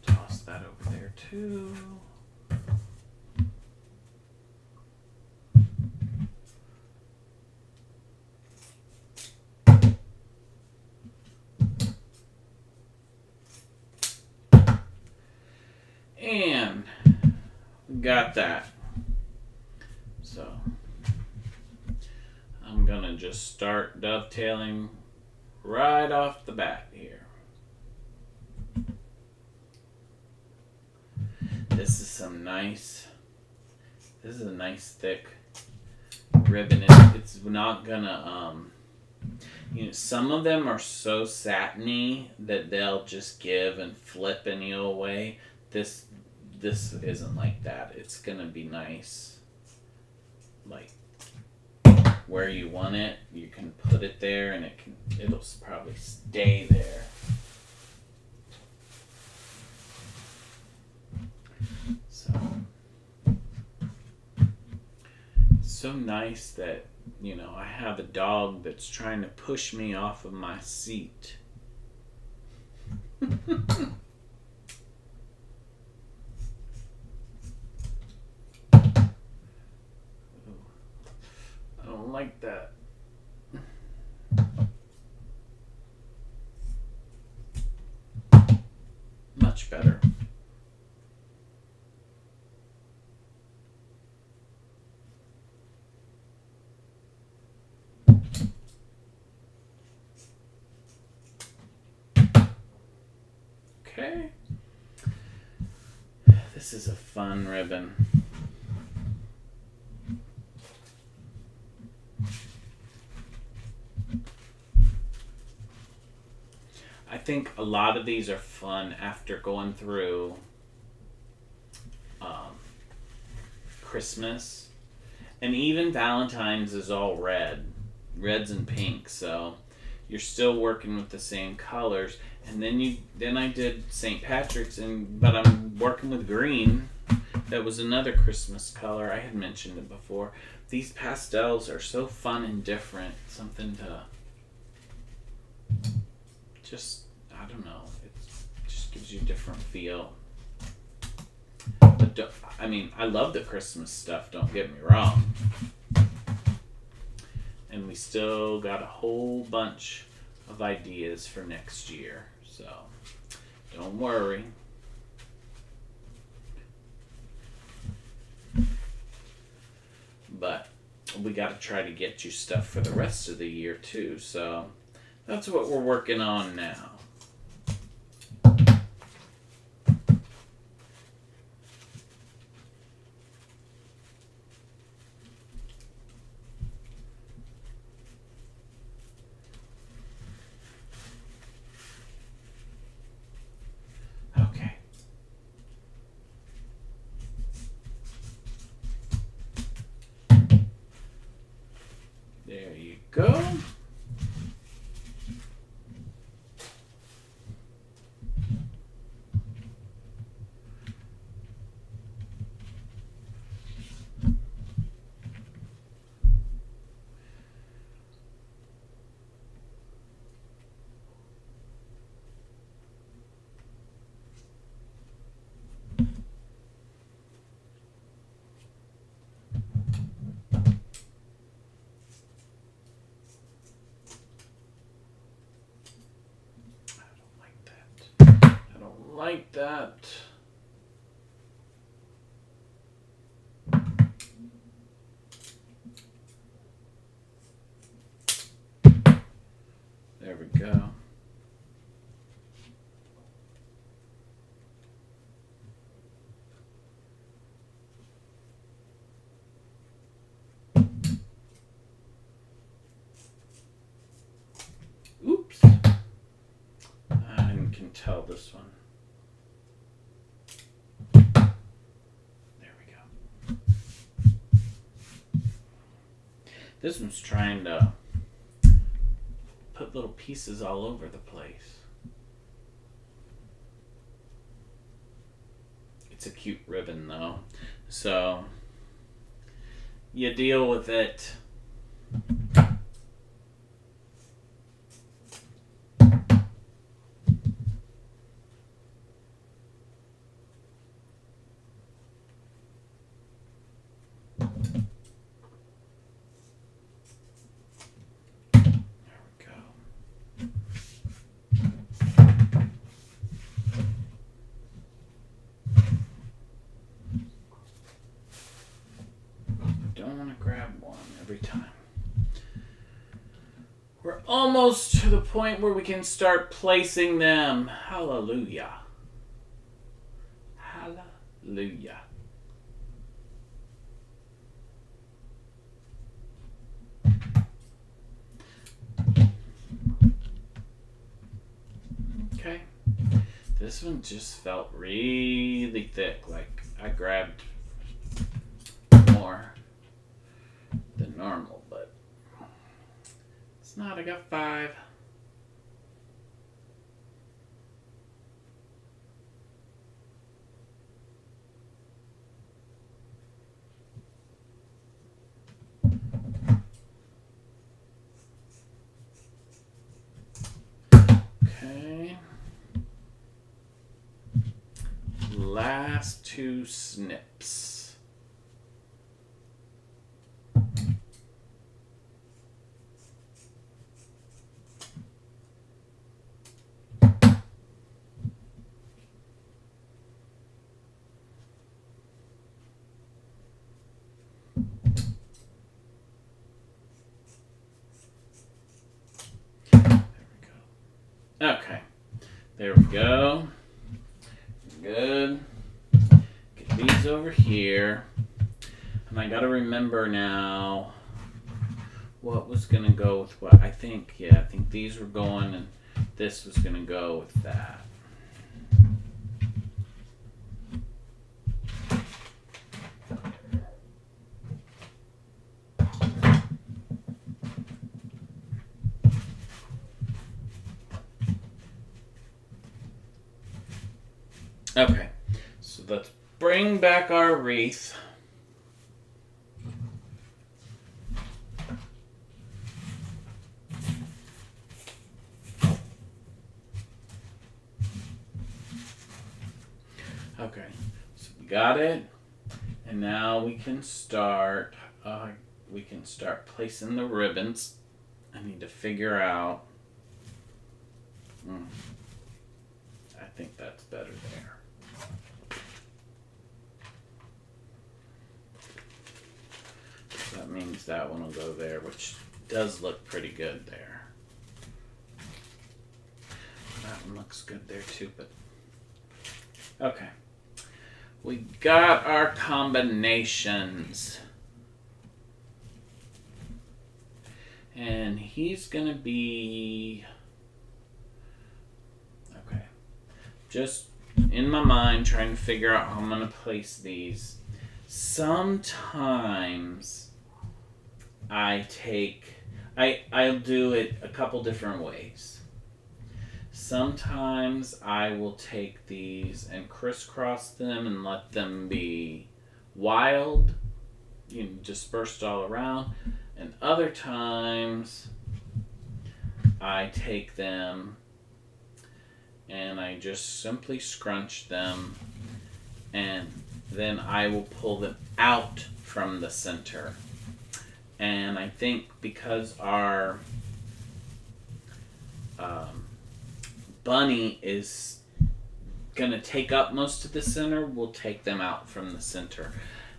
Toss that over there too. And we got that. So I'm gonna just start dovetailing right off the bat here. This is a nice thick ribbon. It's not gonna, some of them are so satiny that they'll just give and flip and you away. This isn't like that. It's gonna be nice, like where you want it. You can put it there, and it'll probably stay there. So it's so nice that I have a dog that's trying to push me off of my seat. I don't like that. Much better. Okay. This is a fun ribbon. I think a lot of these are fun after going through Christmas. And even Valentine's is all reds and pinks, so you're still working with the same colors. And then I did St. Patrick's, but I'm working with green. That was another Christmas color. I had mentioned it before. These pastels are so fun and different. Something to I don't know. It just gives you a different feel. But I love the Christmas stuff, don't get me wrong. And we still got a whole bunch of ideas for next year. So Don't worry. But we got to try to get you stuff for the rest of the year too. So that's what we're working on now. Okay. There you go. I don't like that. There we go. Oops. I can tell this one. There we go. This one's trying to put little pieces all over the place. It's a cute ribbon though, so you deal with it. Every time. We're almost to the point where we can start placing them. Hallelujah. Hallelujah. Okay. This one just felt really thick. Like I grabbed more than normal, but it's not. I got 5. Okay. Last 2 snips. Okay, there we go. Good. Get these over here. And I gotta remember now what was gonna go with what. I think these were going and this was gonna go with that. Okay, so let's bring back our wreath. Okay, so we got it, and now we can start. Placing the ribbons. I need to figure out. think that's better there. So that means that one will go there, which does look pretty good there. That one looks good there too, but okay. We got our combinations. And he's gonna be, okay, just in my mind trying to figure out how I'm gonna place these. Sometimes I'll do it a couple different ways. Sometimes I will take these and crisscross them and let them be wild, dispersed all around. And other times I take them and I just simply scrunch them, and then I will pull them out from the center. And I think because our bunny is going to take up most of the center, we'll take them out from the center.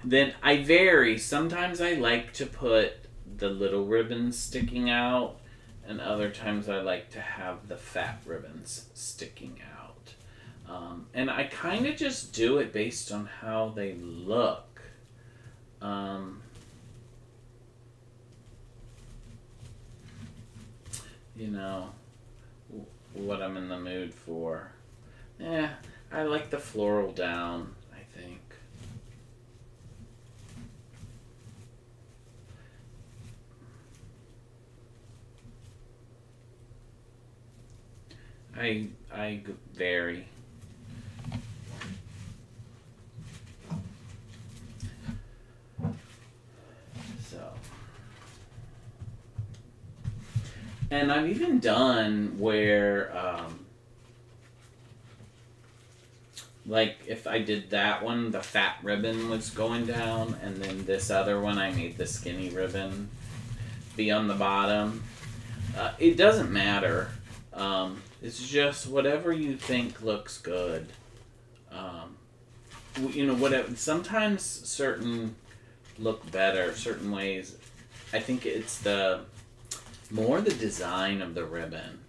Then I vary. Sometimes I like to put the little ribbons sticking out, and other times I like to have the fat ribbons sticking out. And I kind of just do it based on how they look. What I'm in the mood for. I like the floral down, I think. I vary. So, and I've even done where, like if I did that one, the fat ribbon was going down, and then this other one, I made the skinny ribbon be on the bottom. It doesn't matter. It's just whatever you think looks good. Whatever. Sometimes certain look better, certain ways. I think it's more the design of the ribbon.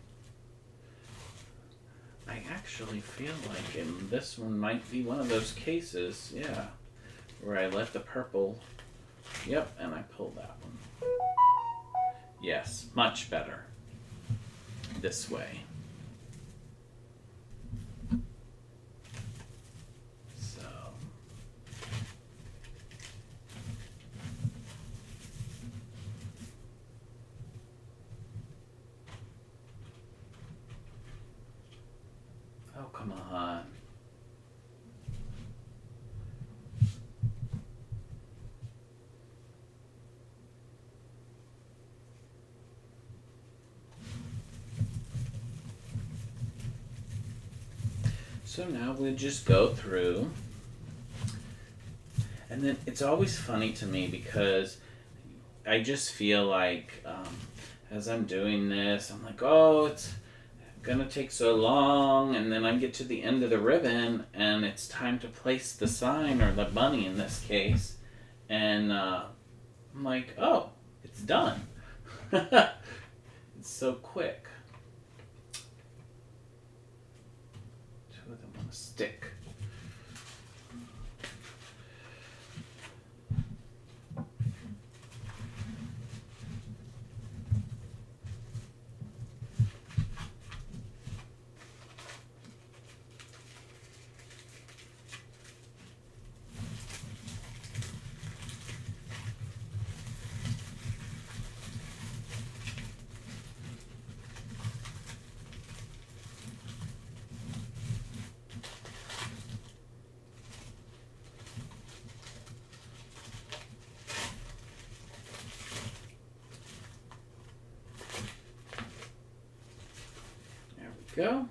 I actually feel like this one might be one of those cases, where I let the purple, and I pulled that one. Yes, much better this way. So, oh, come on. So now we'll just go through, and then it's always funny to me because I just feel like as I'm doing this, I'm like, oh, it's gonna take so long, and then I get to the end of the ribbon and it's time to place the sign, or the bunny in this case, and I'm like, oh, it's done. It's so quick. Two of them on a stick. Go.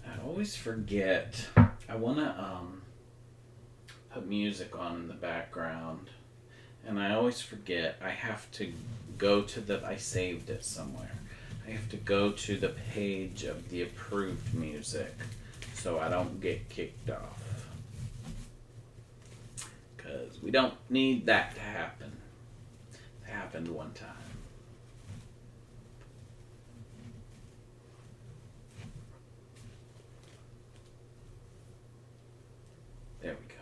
I always forget. I wanna put music on in the background. And I always forget, I have to go to I saved it somewhere. I have to go to the page of the approved music so I don't get kicked off. Because we don't need that to happen. It happened one time. There we go.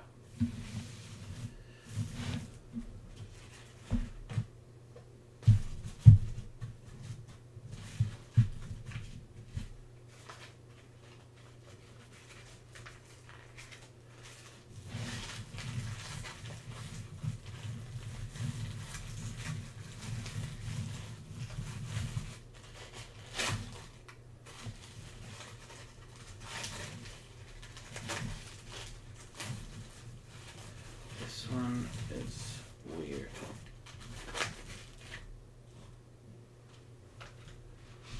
This one is weird.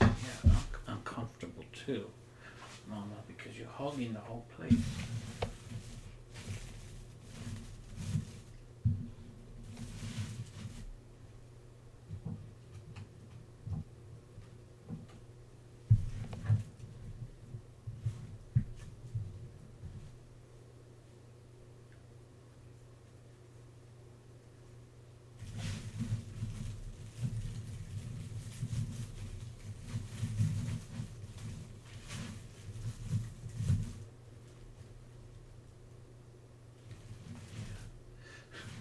Yeah, uncomfortable too, Mama, because you're hogging the whole plate.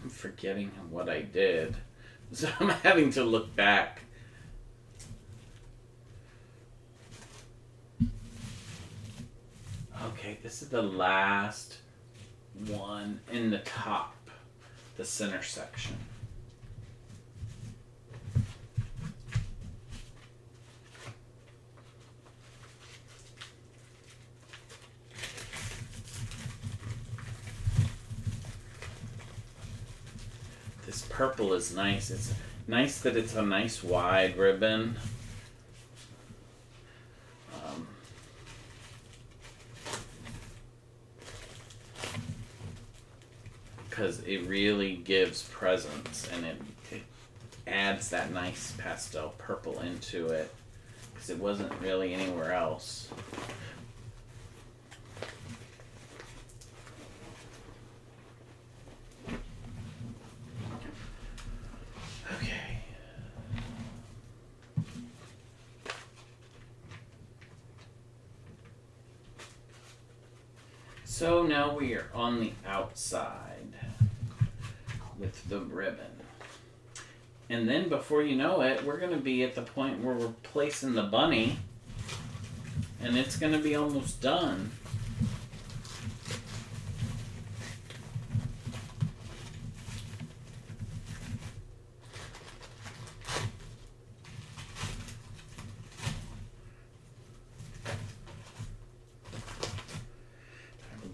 I'm forgetting what I did, so I'm having to look back. Okay, this is the last one in the top, the center section. This purple is nice. It's nice that it's a nice wide ribbon. Because it really gives presence, and it adds that nice pastel purple into it, because it wasn't really anywhere else. Okay. So now we are on the outside with the ribbon. And then before you know it, we're going to be at the point where we're placing the bunny, and it's going to be almost done.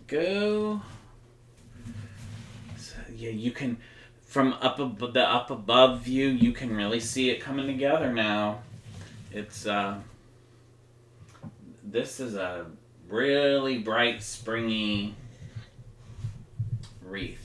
There we go. So, yeah, you can, from the up above view, you can really see it coming together now. It's this is a really bright, springy wreath.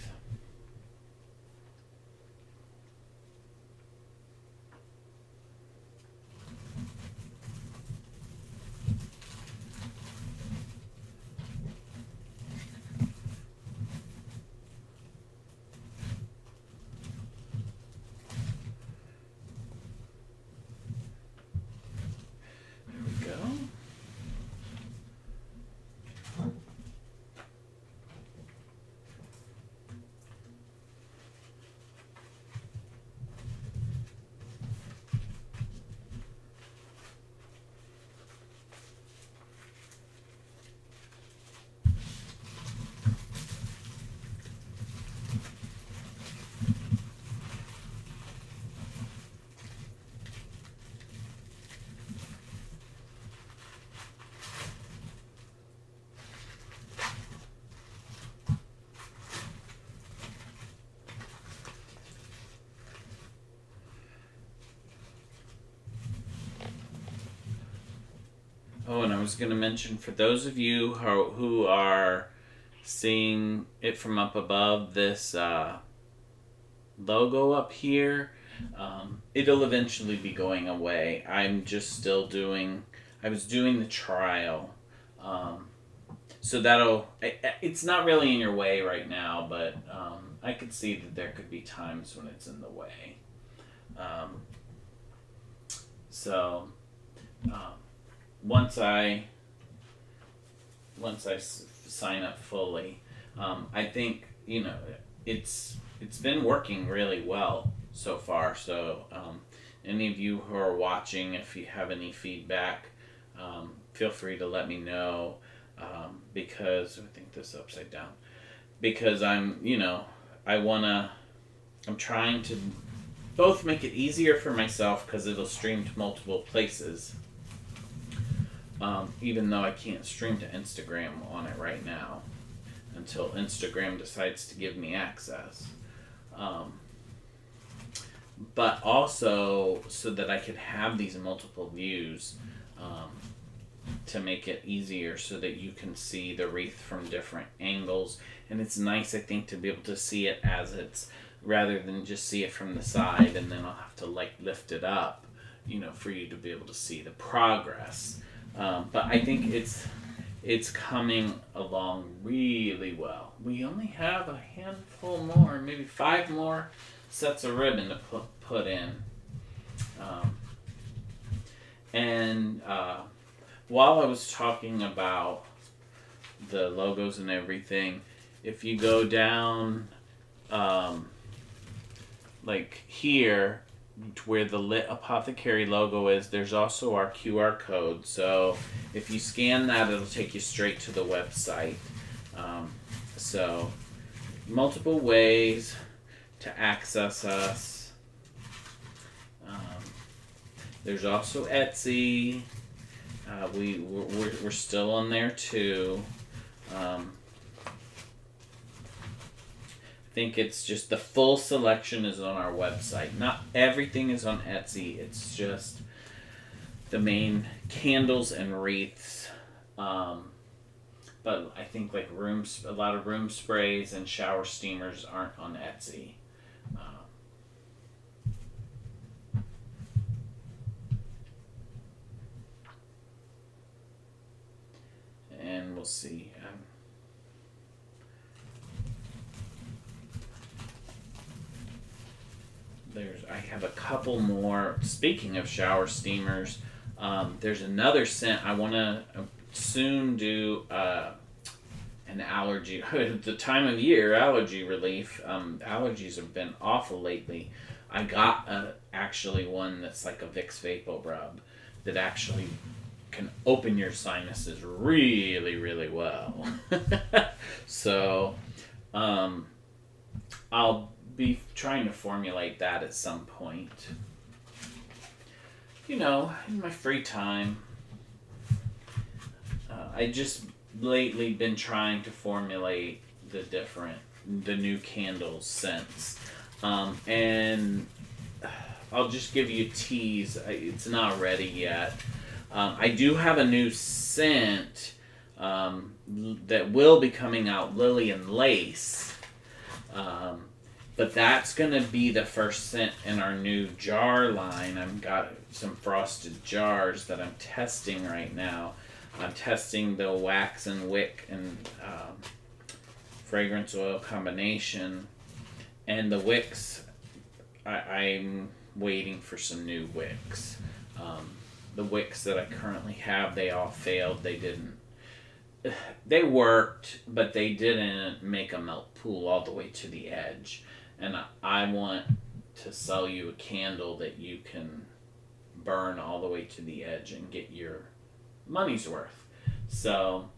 Oh, and I was going to mention, for those of you who are seeing it from up above, this logo up here, it'll eventually be going away. I'm just still doing, I was doing the trial. So it's not really in your way right now, but I could see that there could be times when it's in the way. So once I sign up fully, I think it's been working really well so far. So any of you who are watching, if you have any feedback, feel free to let me know, because I think this is upside down. Because I'm trying to both make it easier for myself because it'll stream to multiple places. Even though I can't stream to Instagram on it right now until Instagram decides to give me access. But also so that I could have these multiple views, to make it easier so that you can see the wreath from different angles. And it's nice, I think, to be able to see it as it's, rather than just see it from the side and then I'll have to lift it up, for you to be able to see the progress. But I think it's coming along really well. We only have a handful more, maybe 5 more sets of ribbon to put in. While I was talking about the logos and everything, if you go down here to where the Lit Apothecary logo is, there's also our QR code. So if you scan that, it'll take you straight to the website. So multiple ways to access us. There's also Etsy. We're still on there too. I think it's just the full selection is on our website. Not everything is on Etsy. It's just the main candles and wreaths. But I think a lot of room sprays and shower steamers aren't on Etsy. And we'll see. I have a couple more. Speaking of shower steamers, there's another scent I want to soon do. An allergy, the time of year, allergy relief. Allergies have been awful lately. I got actually one that's like a Vicks Vapor Rub that actually can open your sinuses really, really well. So I'll be trying to formulate that at some point. In my free time. I just lately been trying to formulate the new candles scents. And I'll just give you a tease. It's not ready yet. I do have a new scent that will be coming out, Lily and Lace. But that's going to be the first scent in our new jar line. I've got some frosted jars that I'm testing right now. I'm testing the wax and wick and fragrance oil combination. And the wicks, I'm waiting for some new wicks. The wicks that I currently have, they all failed. They worked, but they didn't make a melt pool all the way to the edge. And I want to sell you a candle that you can burn all the way to the edge and get your money's worth. So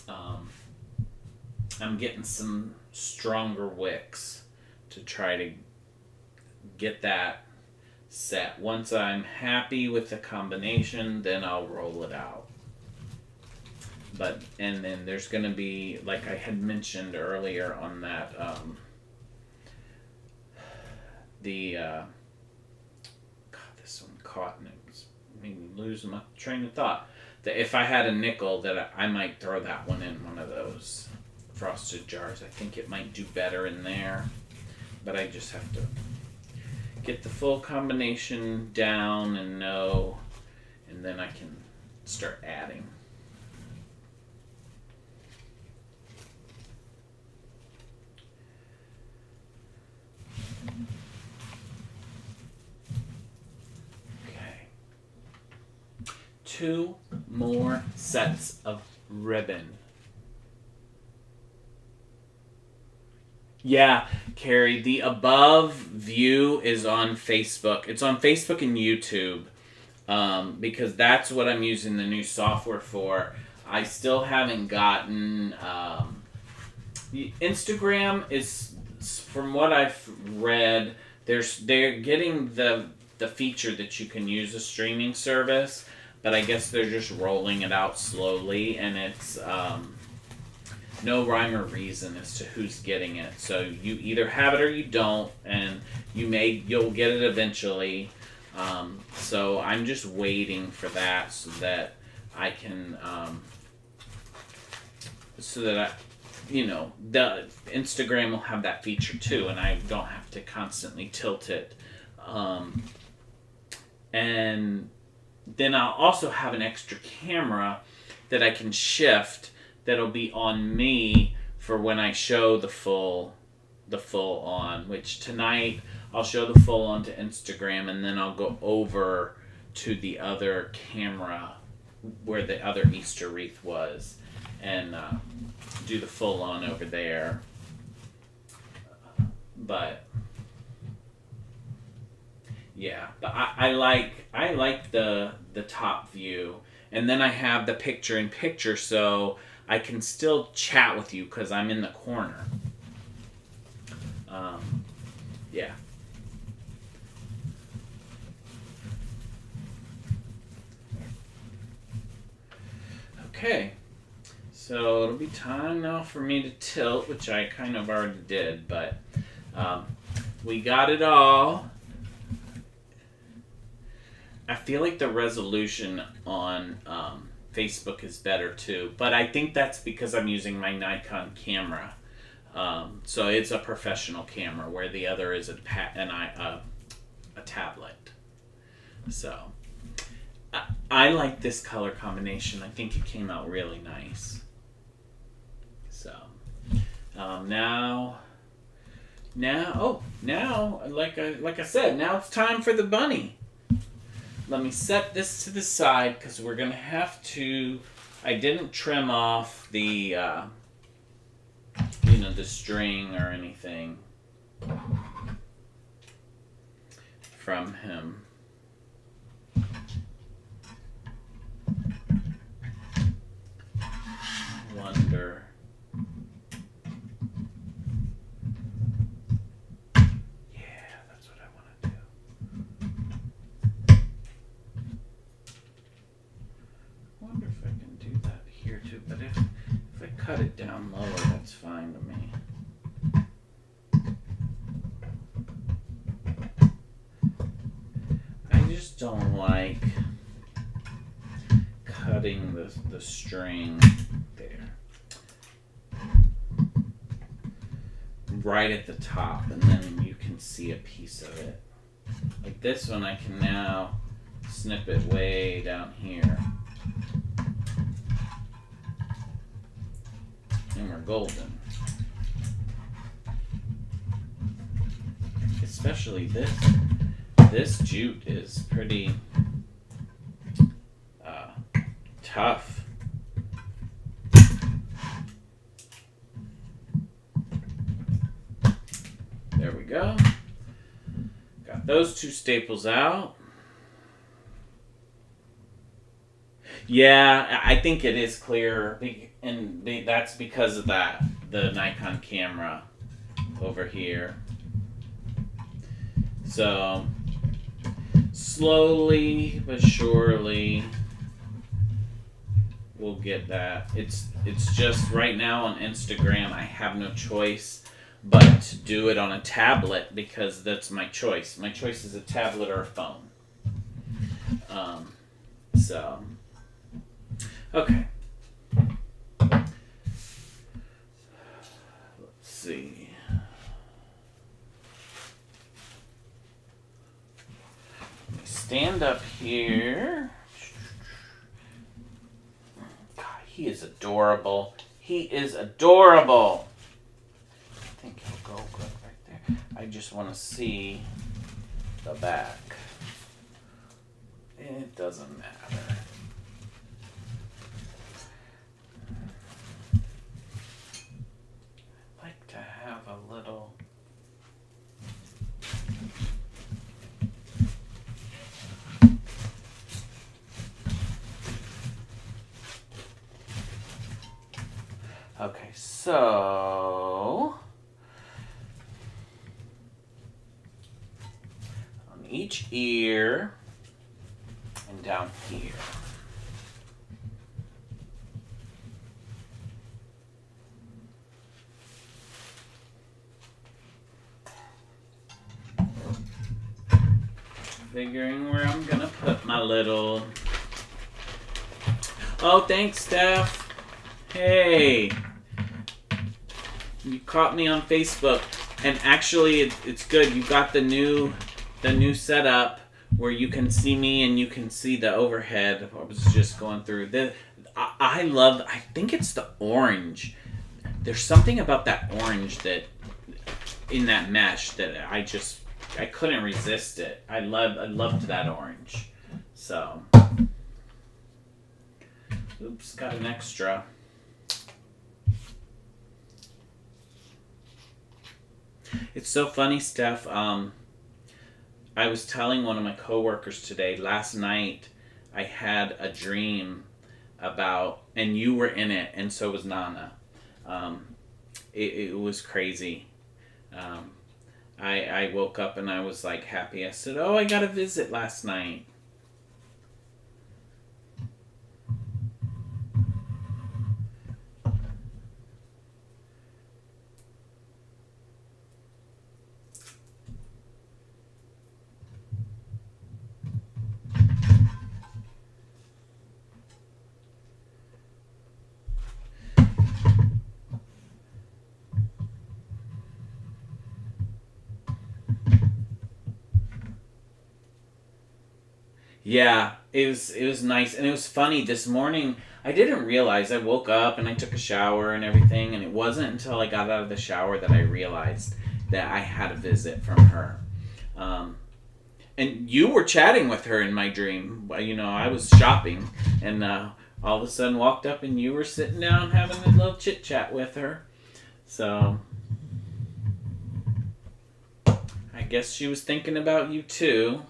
I'm getting some stronger wicks to try to get that set. Once I'm happy with the combination, then I'll roll it out. And then there's going to be, like I had mentioned earlier on that, this one caught and it made me lose my train of thought. That if I had a nickel, that I might throw that one in one of those frosted jars. I think it might do better in there, but I just have to get the full combination down and know, and then I can start adding. Okay. 2 more sets of ribbon. Yeah, Carrie, the above view is on Facebook. It's on Facebook and YouTube, because that's what I'm using the new software for. I still haven't gotten... Instagram is, from what I've read, they're getting the feature that you can use a streaming service, but I guess they're just rolling it out slowly, and it's... no rhyme or reason as to who's getting it. So you either have it or you don't, and you'll get it eventually. So I'm just waiting for that so that I can, the Instagram will have that feature too, and I don't have to constantly tilt it. And then I'll also have an extra camera that I can shift that'll be on me for when I show the full on, which tonight I'll show the full on to Instagram, and then I'll go over to the other camera where the other Easter wreath was and do the full on over there. But yeah, but I like the top view, and then I have the picture in picture, so I can still chat with you because I'm in the corner. Yeah. Okay. So it'll be time now for me to tilt, which I kind of already did, but we got it all. I feel like the resolution on Facebook is better too, but I think that's because I'm using my Nikon camera. So it's a professional camera, where the other is a tablet. So I like this color combination. I think it came out really nice. So now, like I said, now it's time for the bunny. Let me set this to the side because we're going to have to... I didn't trim off the, the string or anything from him. Wonder... But if I cut it down lower, that's fine to me. I just don't like cutting the string there. Right at the top, and then you can see a piece of it. Like this one, I can now snip it way down here. And we're golden. Especially this jute is pretty tough. There we go. Got those 2 staples out. Yeah, I think it is clearer, and that's because of the Nikon camera over here. So, slowly but surely, we'll get that. It's just right now on Instagram, I have no choice but to do it on a tablet because that's my choice. My choice is a tablet or a phone. Okay. see. Let me stand up here. God, he is adorable. He is adorable. I think he'll go good right there. I just want to see the back. It doesn't matter. I like to have a little... Okay, so... on each ear and down here. Figuring where I'm gonna put my little... Oh, thanks, Steph. Hey. You caught me on Facebook. And actually, it's good. You got the new setup where you can see me and you can see the overhead. I was just going through this. I think it's the orange. There's something about that orange that in that mesh that I couldn't resist it. I loved that orange. So, oops, got an extra. It's so funny, Steph. I was telling one of my coworkers today, last night I had a dream about, and you were in it, and so was Nana. It was crazy. I woke up and I was like happy. I said, oh, I got a visit last night. Yeah, it was nice, and it was funny. This morning, I didn't realize. I woke up and I took a shower and everything, and it wasn't until I got out of the shower that I realized that I had a visit from her. And you were chatting with her in my dream. You know, I was shopping, and all of a sudden walked up, and you were sitting down having a little chit chat with her. So I guess she was thinking about you too.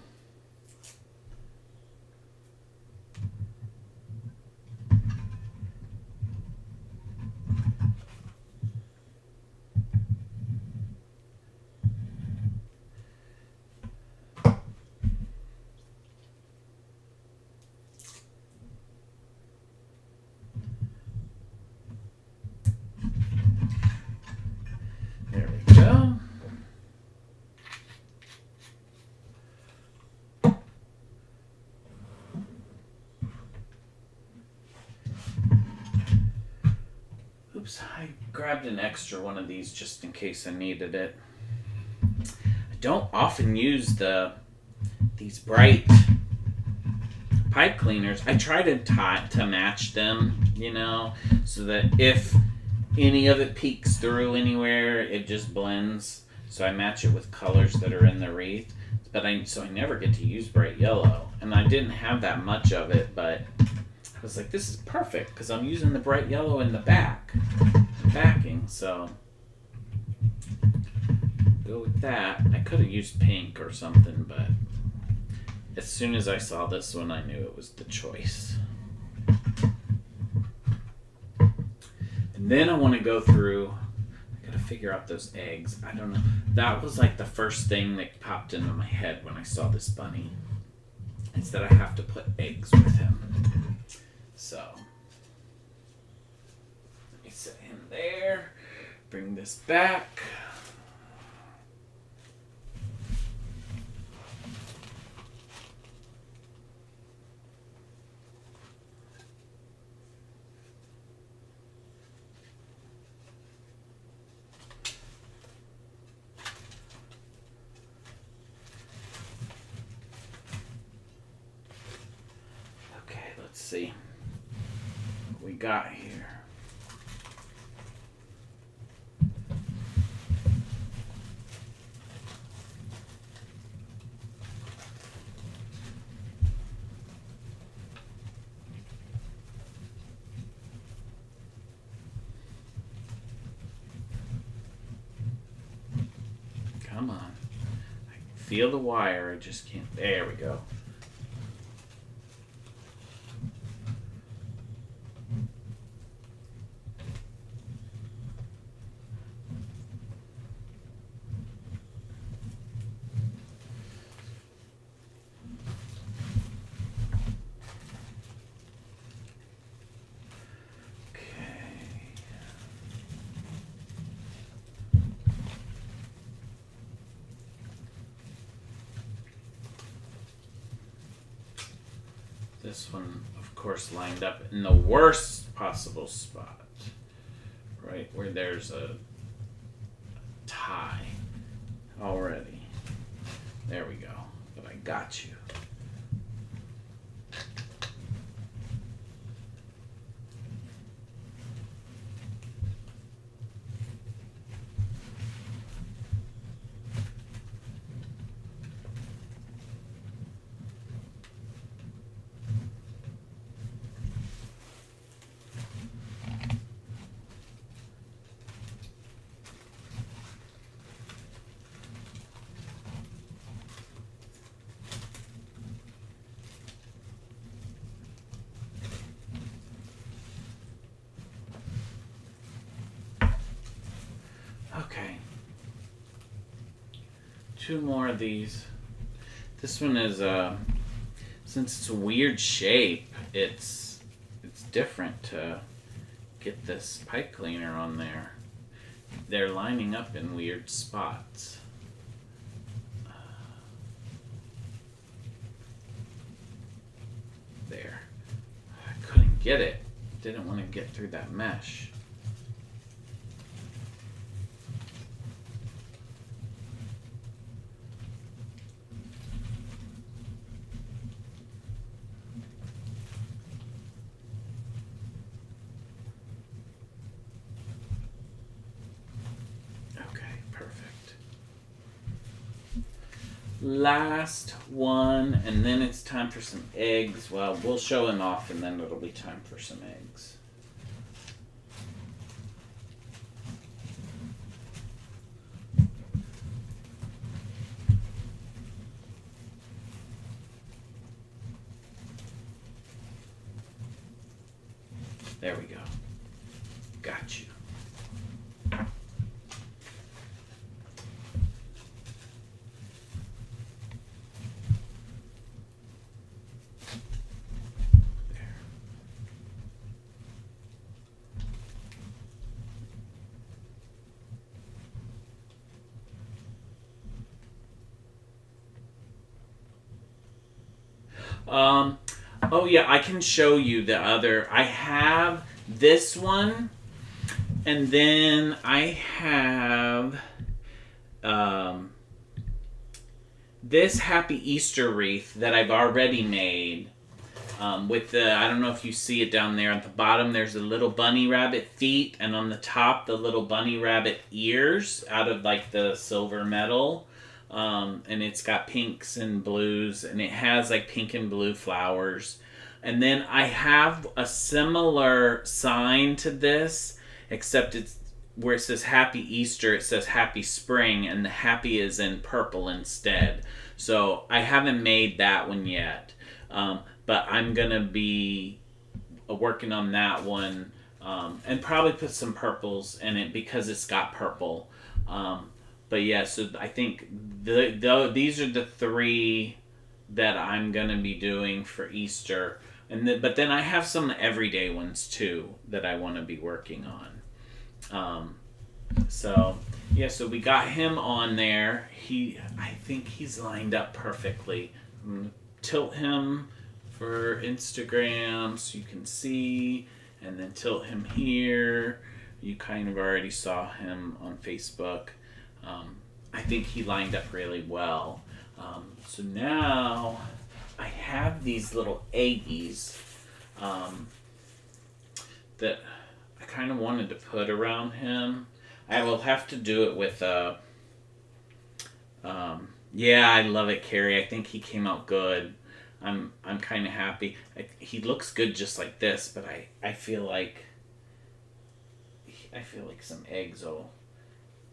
There we go. Oops, I grabbed an extra one of these just in case I needed it. I don't often use these bright pipe cleaners. I try to match them, you know, so that if any of it peeks through anywhere, it just blends. So I match it with colors that are in the wreath. So I never get to use bright yellow. And I didn't have that much of it, but I was like, this is perfect because I'm using the bright yellow in the backing. So go with that. I could have used pink or something, but as soon as I saw this one, I knew it was the choice. And then I want to go through, I gotta figure out those eggs. I don't know. That was like the first thing that popped into my head when I saw this bunny. Is that I have to put eggs with him. So, let me set him there. Bring this back. see what we got here. Come on. I can feel the wire, I just can't. There we go. This one, of course, lined up in the worst possible spot, right where there's a tie already. There we go. But I got you. Okay. 2 more of these. This one is since it's a weird shape, it's different to get this pipe cleaner on there. They're lining up in weird spots. There. I couldn't get it. Didn't want to get through that mesh. Last one, and then it's time for some eggs. Well, we'll show him off, and then it'll be time for some eggs. There we go. Got you. Oh yeah, I can show you the other. I have this one, and then I have this Happy Easter wreath that I've already made. With the, I don't know if you see it down there at the bottom, there's the little bunny rabbit feet, and on the top, the little bunny rabbit ears out of like the silver metal. And it's got pinks and blues, and it has like pink and blue flowers. And then I have a similar sign to this, except it's where it says Happy Easter, it says Happy Spring, and the happy is in purple instead. So I haven't made that one yet, but I'm gonna be working on that one, and probably put some purples in it because it's got purple. But yeah, so I think these are the 3 that I'm going to be doing for Easter. But then I have some everyday ones too that I want to be working on. So we got him on there. I think he's lined up perfectly. I'm going to tilt him for Instagram so you can see, and then tilt him here. You kind of already saw him on Facebook. I think he lined up really well. So now I have these little eggies. um, that I kind of wanted to put around him. I will have to do it with yeah, I love it, Carrie. I think he came out good. I'm kind of happy. He looks good just like this, but I feel like some eggs will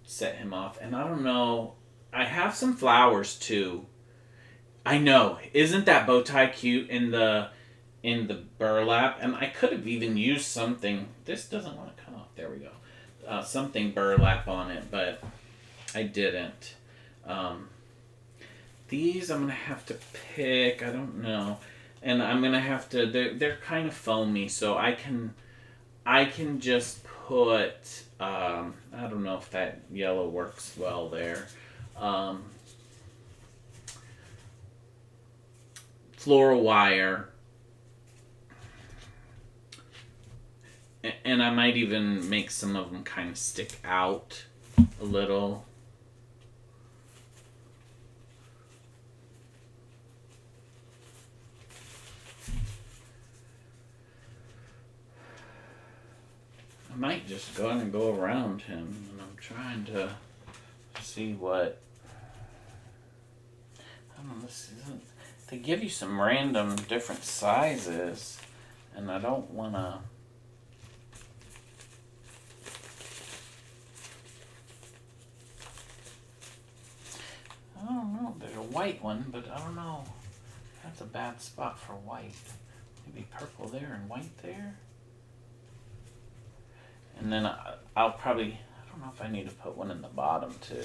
set him off. And I don't know. I have some flowers too. I know. Isn't that bow tie cute in the burlap? And I could have even used something. This doesn't want to come off. There we go. Something burlap on it, but I didn't. These I'm gonna have to pick. I don't know, and I'm gonna have to. They're kind of foamy, so I can just put. I don't know if that yellow works well there. Floral wire, and I might even make some of them kind of stick out a little. I might just go ahead and go around him, and I'm trying to see what. I don't know. This isn't. They give you some random different sizes, and I don't want to. I don't know. There's a white one, but I don't know. That's a bad spot for white. Maybe purple there and white there. And then I'll probably, I don't know if I need to put one in the bottom too.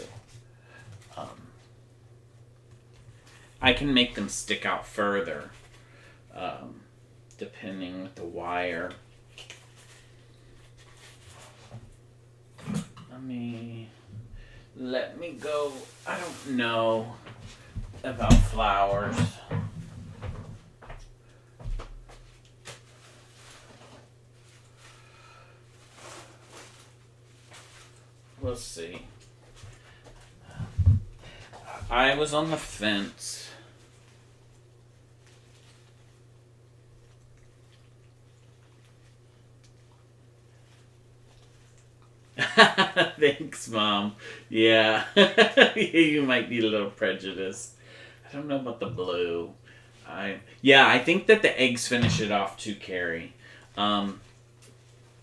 I can make them stick out further, depending with the wire. Let me go. I don't know about flowers. We'll see. I was on the fence. Thanks, Mom. Yeah. You might be a little prejudiced. I don't know about the blue. I think that the eggs finish it off too, Carrie.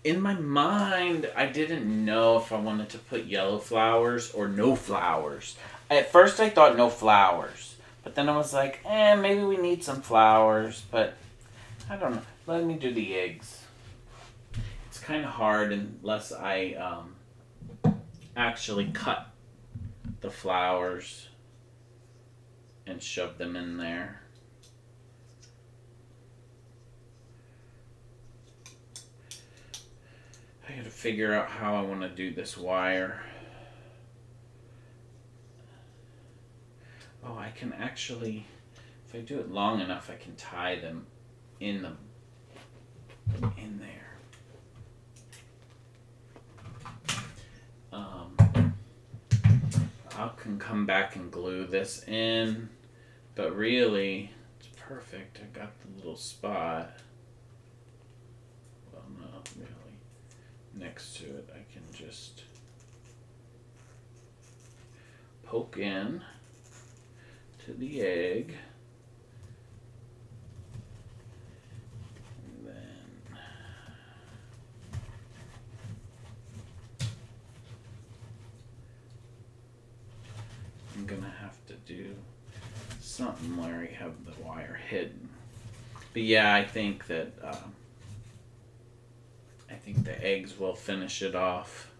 In my mind, I didn't know if I wanted to put yellow flowers or no flowers. At first, I thought no flowers. But then I was like, maybe we need some flowers. But I don't know. Let me do the eggs. It's kind of hard unless I actually cut the flowers and shove them in there. I gotta figure out how I want to do this wire. Oh, I can actually, if I do it long enough, I can tie them in there. I can come back and glue this in, but really, it's perfect. I got the little spot. Well, not really. Next to it, I can just poke in to the egg. And then I'm gonna have to do something where I have the wire hidden. But yeah, I think that the eggs will finish it off.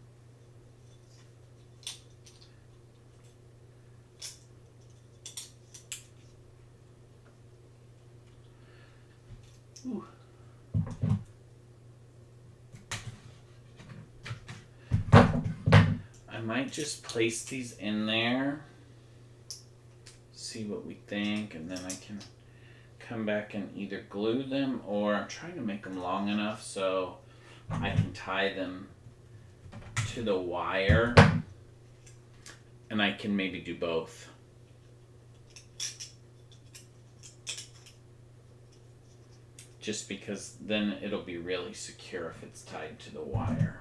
Ooh. I might just place these in there, see what we think, and then I can come back and either glue them, or I'm trying to make them long enough so I can tie them to the wire, and I can maybe do both. just because then it'll be really secure if it's tied to the wire.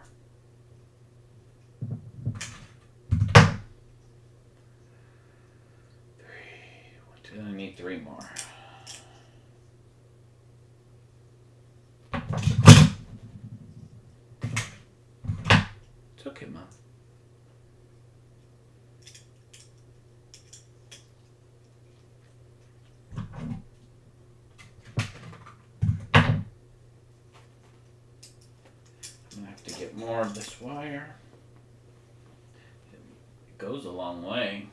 I need 3 more. It's okay, Mom. I'm gonna have to get more of this wire. It goes a long way.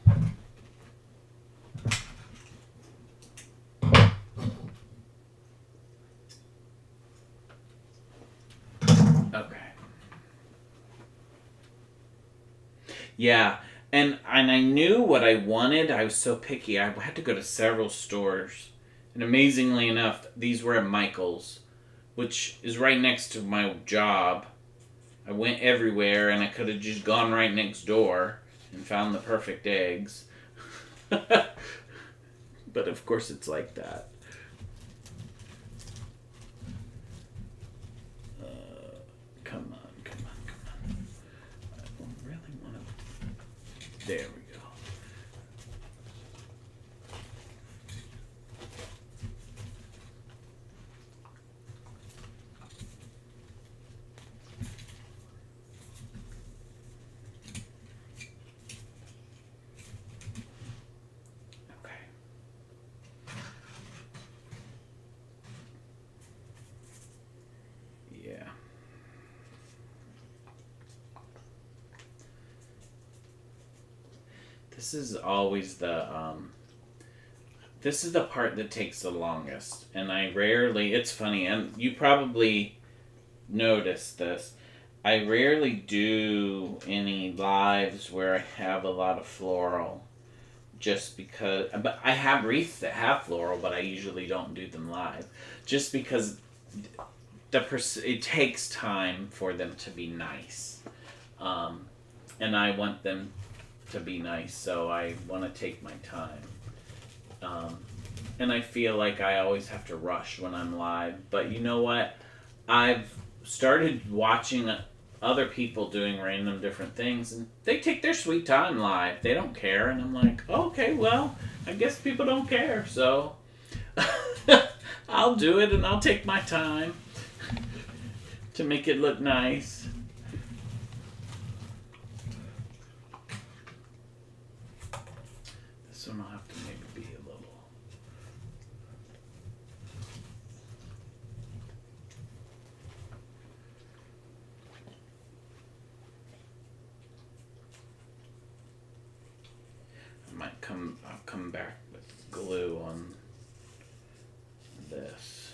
Okay. Yeah, and I knew what I wanted. I was so picky. I had to go to several stores. And amazingly enough, these were at Michael's, which is right next to my job. I went everywhere and I could have just gone right next door and found the perfect eggs. But of course it's like that. Come on. I don't really want to... There we go. Okay. Yeah. This is always this is the part that takes the longest, and I rarely, it's funny, and you probably noticed this, I rarely do any lives where I have a lot of floral, just because, but I have wreaths that have floral, but I usually don't do them live, just because it takes time for them to be nice, and I want them to be nice, so I want to take my time. And I feel like I always have to rush when I'm live, but you know what? I've started watching other people doing random different things, and they take their sweet time live. They don't care, and I'm like, okay, well, I guess people don't care, so I'll do it, and I'll take my time to make it look nice. This one will have to maybe be a little... I'll come back with glue on this.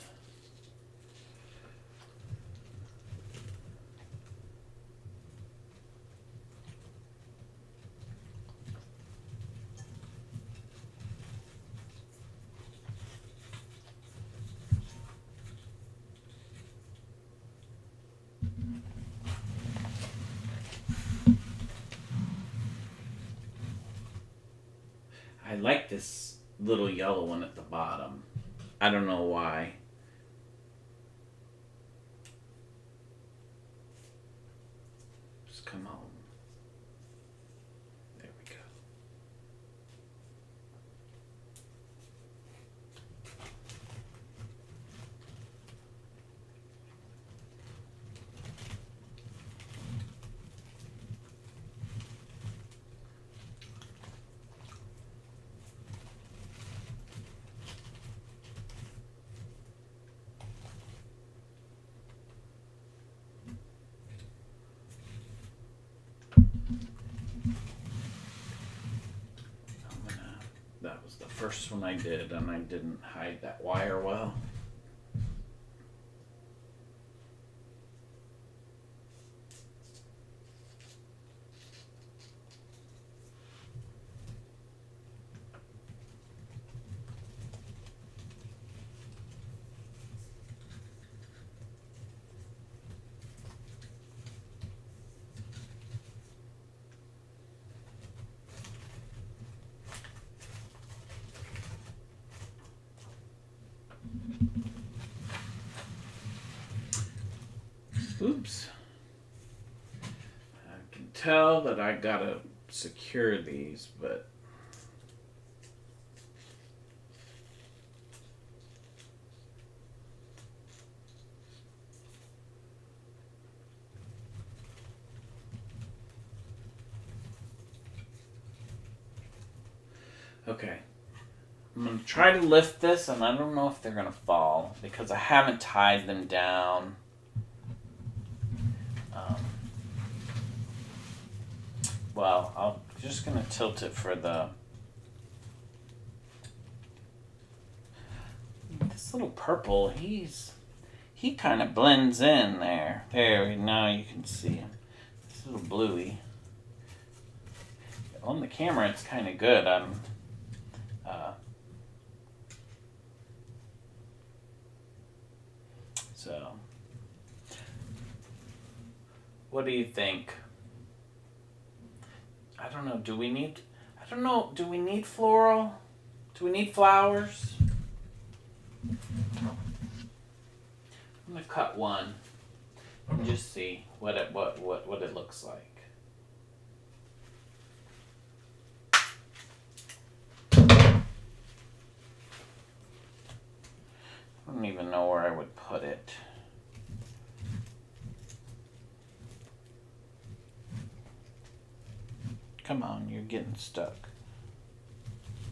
I like this little yellow one at the bottom. I don't know why. Just come home. There we go. That was the first one I did, and I didn't hide that wire well. Oops. I can tell that I gotta secure these, but okay. I'm going to try to lift this, and I don't know if they're going to fall because I haven't tied them down. Well, I'm just going to tilt it for the... This little purple, he kind of blends in there. There, now you can see him. This little bluey. On the camera, it's kind of good. So, what do you think? I don't know. Do we need floral? Do we need flowers? I'm gonna cut one and just see what it looks like. I don't even know where I would put it. Come on, you're getting stuck.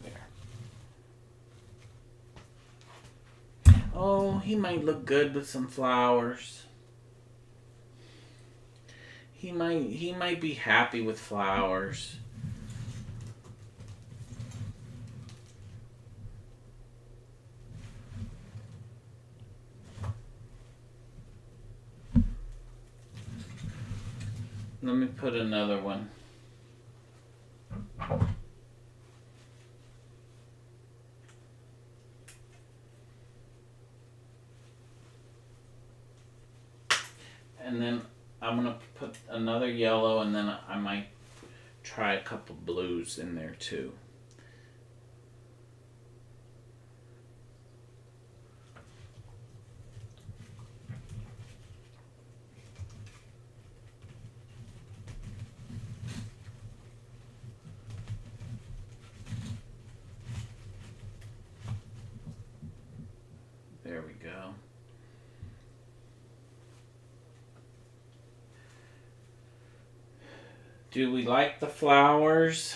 There. Oh, he might look good with some flowers. He might be happy with flowers. Let me put another one. And then I'm going to put another yellow, and then I might try a couple blues in there too. There we go. Do we like the flowers?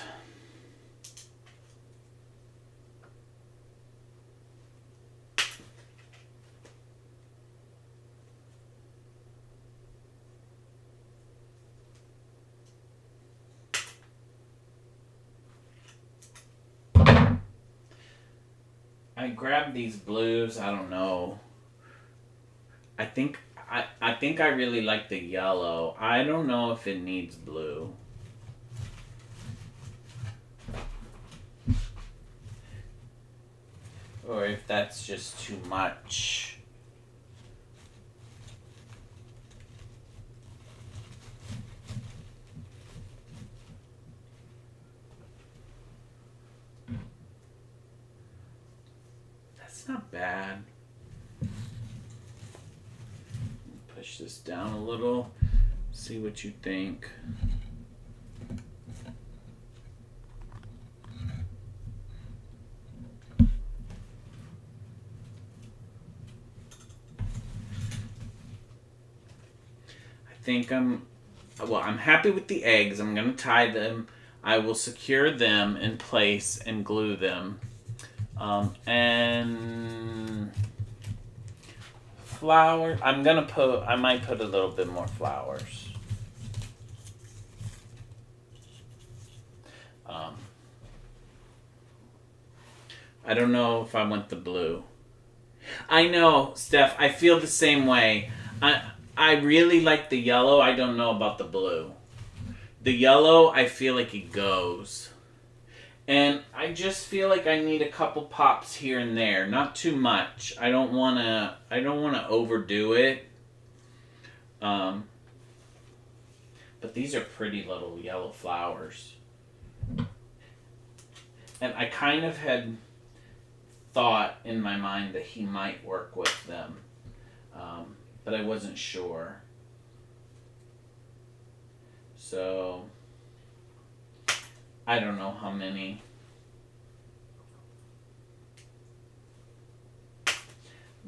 I grabbed these blues. I don't know. I think I really like the yellow. I don't know if it needs blue. Or if that's just too much. That's not bad. Push this down a little. See what you think. I'm happy with the eggs. I'm going to tie them. I will secure them in place and glue them. And flower, I might put a little bit more flowers. I don't know if I want the blue. I know, Steph, I feel the same way. I really like the yellow. I don't know about the blue. The yellow, I feel like it goes. And I just feel like I need a couple pops here and there. Not too much. I don't wanna overdo it. But these are pretty little yellow flowers. And I kind of had thought in my mind that he might work with them. But I wasn't sure. So I don't know how many.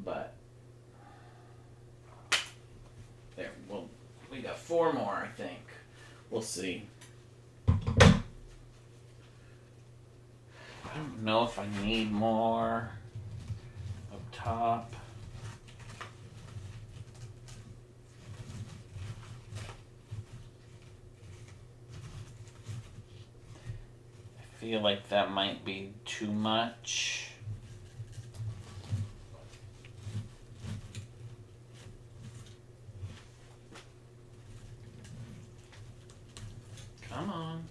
But there, well, we got 4 more, I think. We'll see. I don't know if I need more up top. I feel like that might be too much. Come on.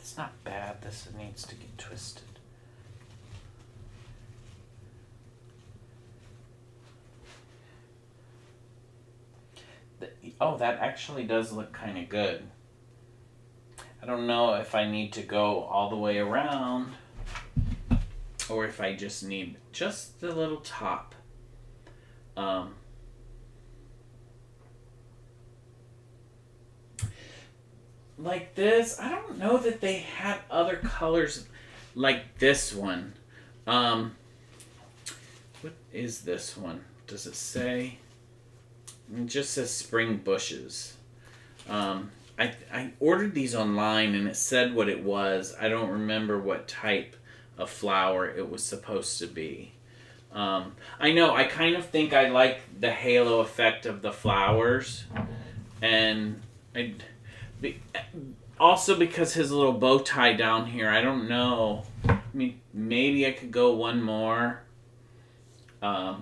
It's not bad. This needs to get twisted. Oh, that actually does look kind of good. I don't know if I need to go all the way around or if I just need just the little top. Like this. I don't know that they had other colors like this one. What is this one? Does it say? It just says spring bushes. I ordered these online and it said what it was. I don't remember what type of flower it was supposed to be. I know, I kind of think I like the halo effect of the flowers. And also because his little bow tie down here, I don't know. I mean, maybe I could go one more. But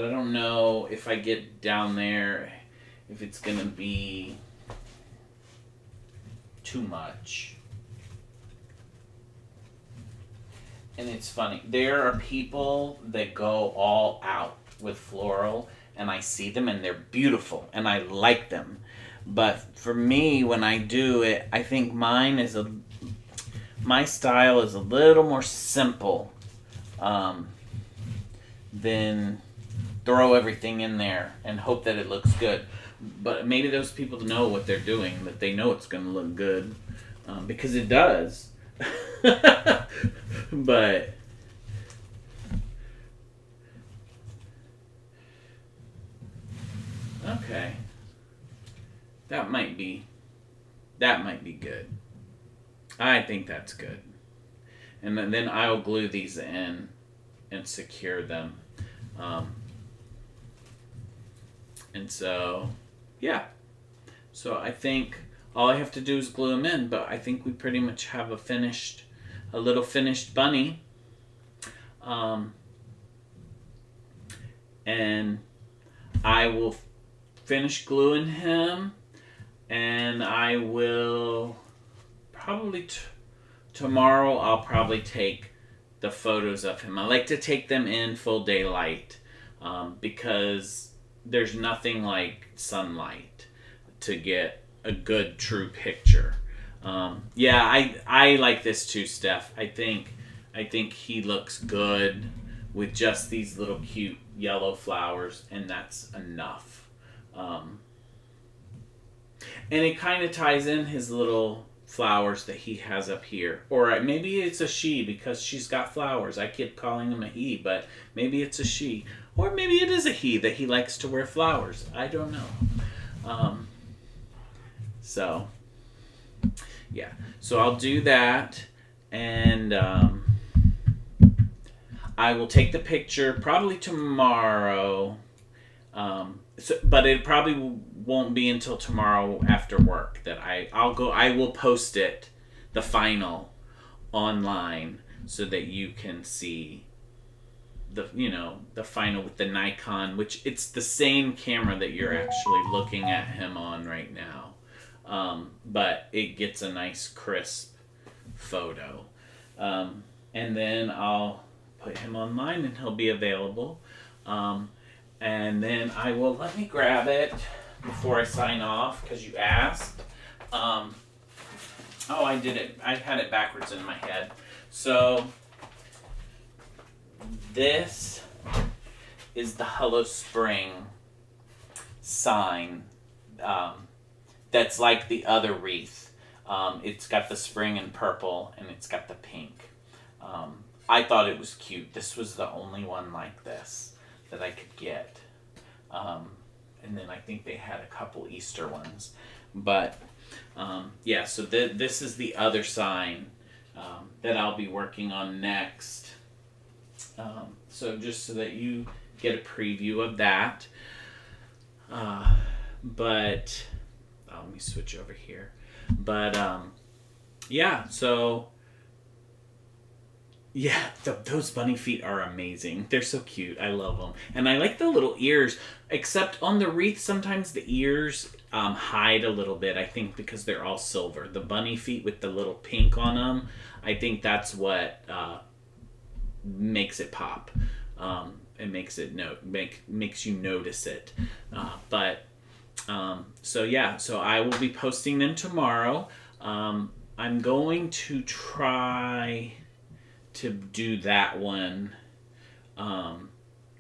I don't know if I get down there, if it's going to be too much. And it's funny. There are people that go all out with floral, and I see them, and they're beautiful, and I like them. But for me, when I do it, I think my style is a little more simple than throw everything in there and hope that it looks good. But maybe those people know what they're doing, that they know it's going to look good, because it does. But okay, that might be good. I think that's good. And then I'll glue these in and secure them. And so, yeah. So I think all I have to do is glue them in, but I think we pretty much have a little finished bunny. And I will finish gluing him, and I will probably tomorrow I'll probably take the photos of him. I like to take them in full daylight, because there's nothing like sunlight to get a good true picture. Yeah, I like this too, Steph. I think he looks good with just these little cute yellow flowers, and that's enough. And it kind of ties in his little flowers that he has up here. Or maybe it's a she because she's got flowers. I keep calling him a he, but maybe it's a she. Or maybe it is a he that he likes to wear flowers. I don't know. So, yeah. So I'll do that, and I will take the picture probably tomorrow. But it probably won't be until tomorrow after work that I will post it, the final, online so that you can see the final with the Nikon, which it's the same camera that you're actually looking at him on right now. But it gets a nice crisp photo. And then I'll put him online and he'll be available. And then let me grab it before I sign off because you asked. I did it. I had it backwards in my head. So this is the Hello Spring sign. That's like the other wreath. It's got the spring in purple and it's got the pink. I thought it was cute. This was the only one like this that I could get. And then I think they had a couple Easter ones. But yeah, so this is the other sign that I'll be working on next. So just so that you get a preview of that. But let me switch over here. But yeah, so yeah, those bunny feet are amazing. They're so cute. I love them. And I like the little ears, except on the wreath, sometimes the ears hide a little bit, I think, because they're all silver. The bunny feet with the little pink on them, I think that's what makes it pop. It makes it makes you notice it. So yeah, so I will be posting them tomorrow. I'm going to try to do that one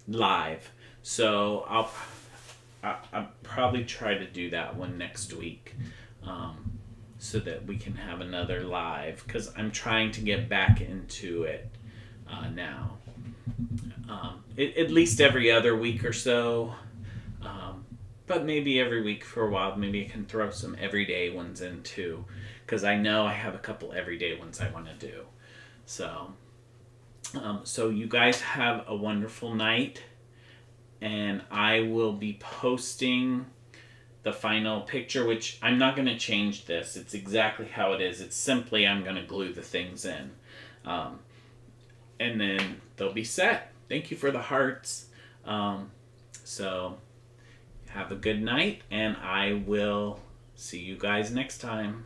live. So I'll probably try to do that one next week, so that we can have another live, because I'm trying to get back into it now. At least every other week or so, but maybe every week for a while. Maybe I can throw some everyday ones in too, because I know I have a couple everyday ones I want to do. So you guys have a wonderful night, and I will be posting the final picture, which I'm not going to change this. It's exactly how it is. It's simply I'm going to glue the things in. And then they'll be set. Thank you for the hearts. So have a good night, and I will see you guys next time.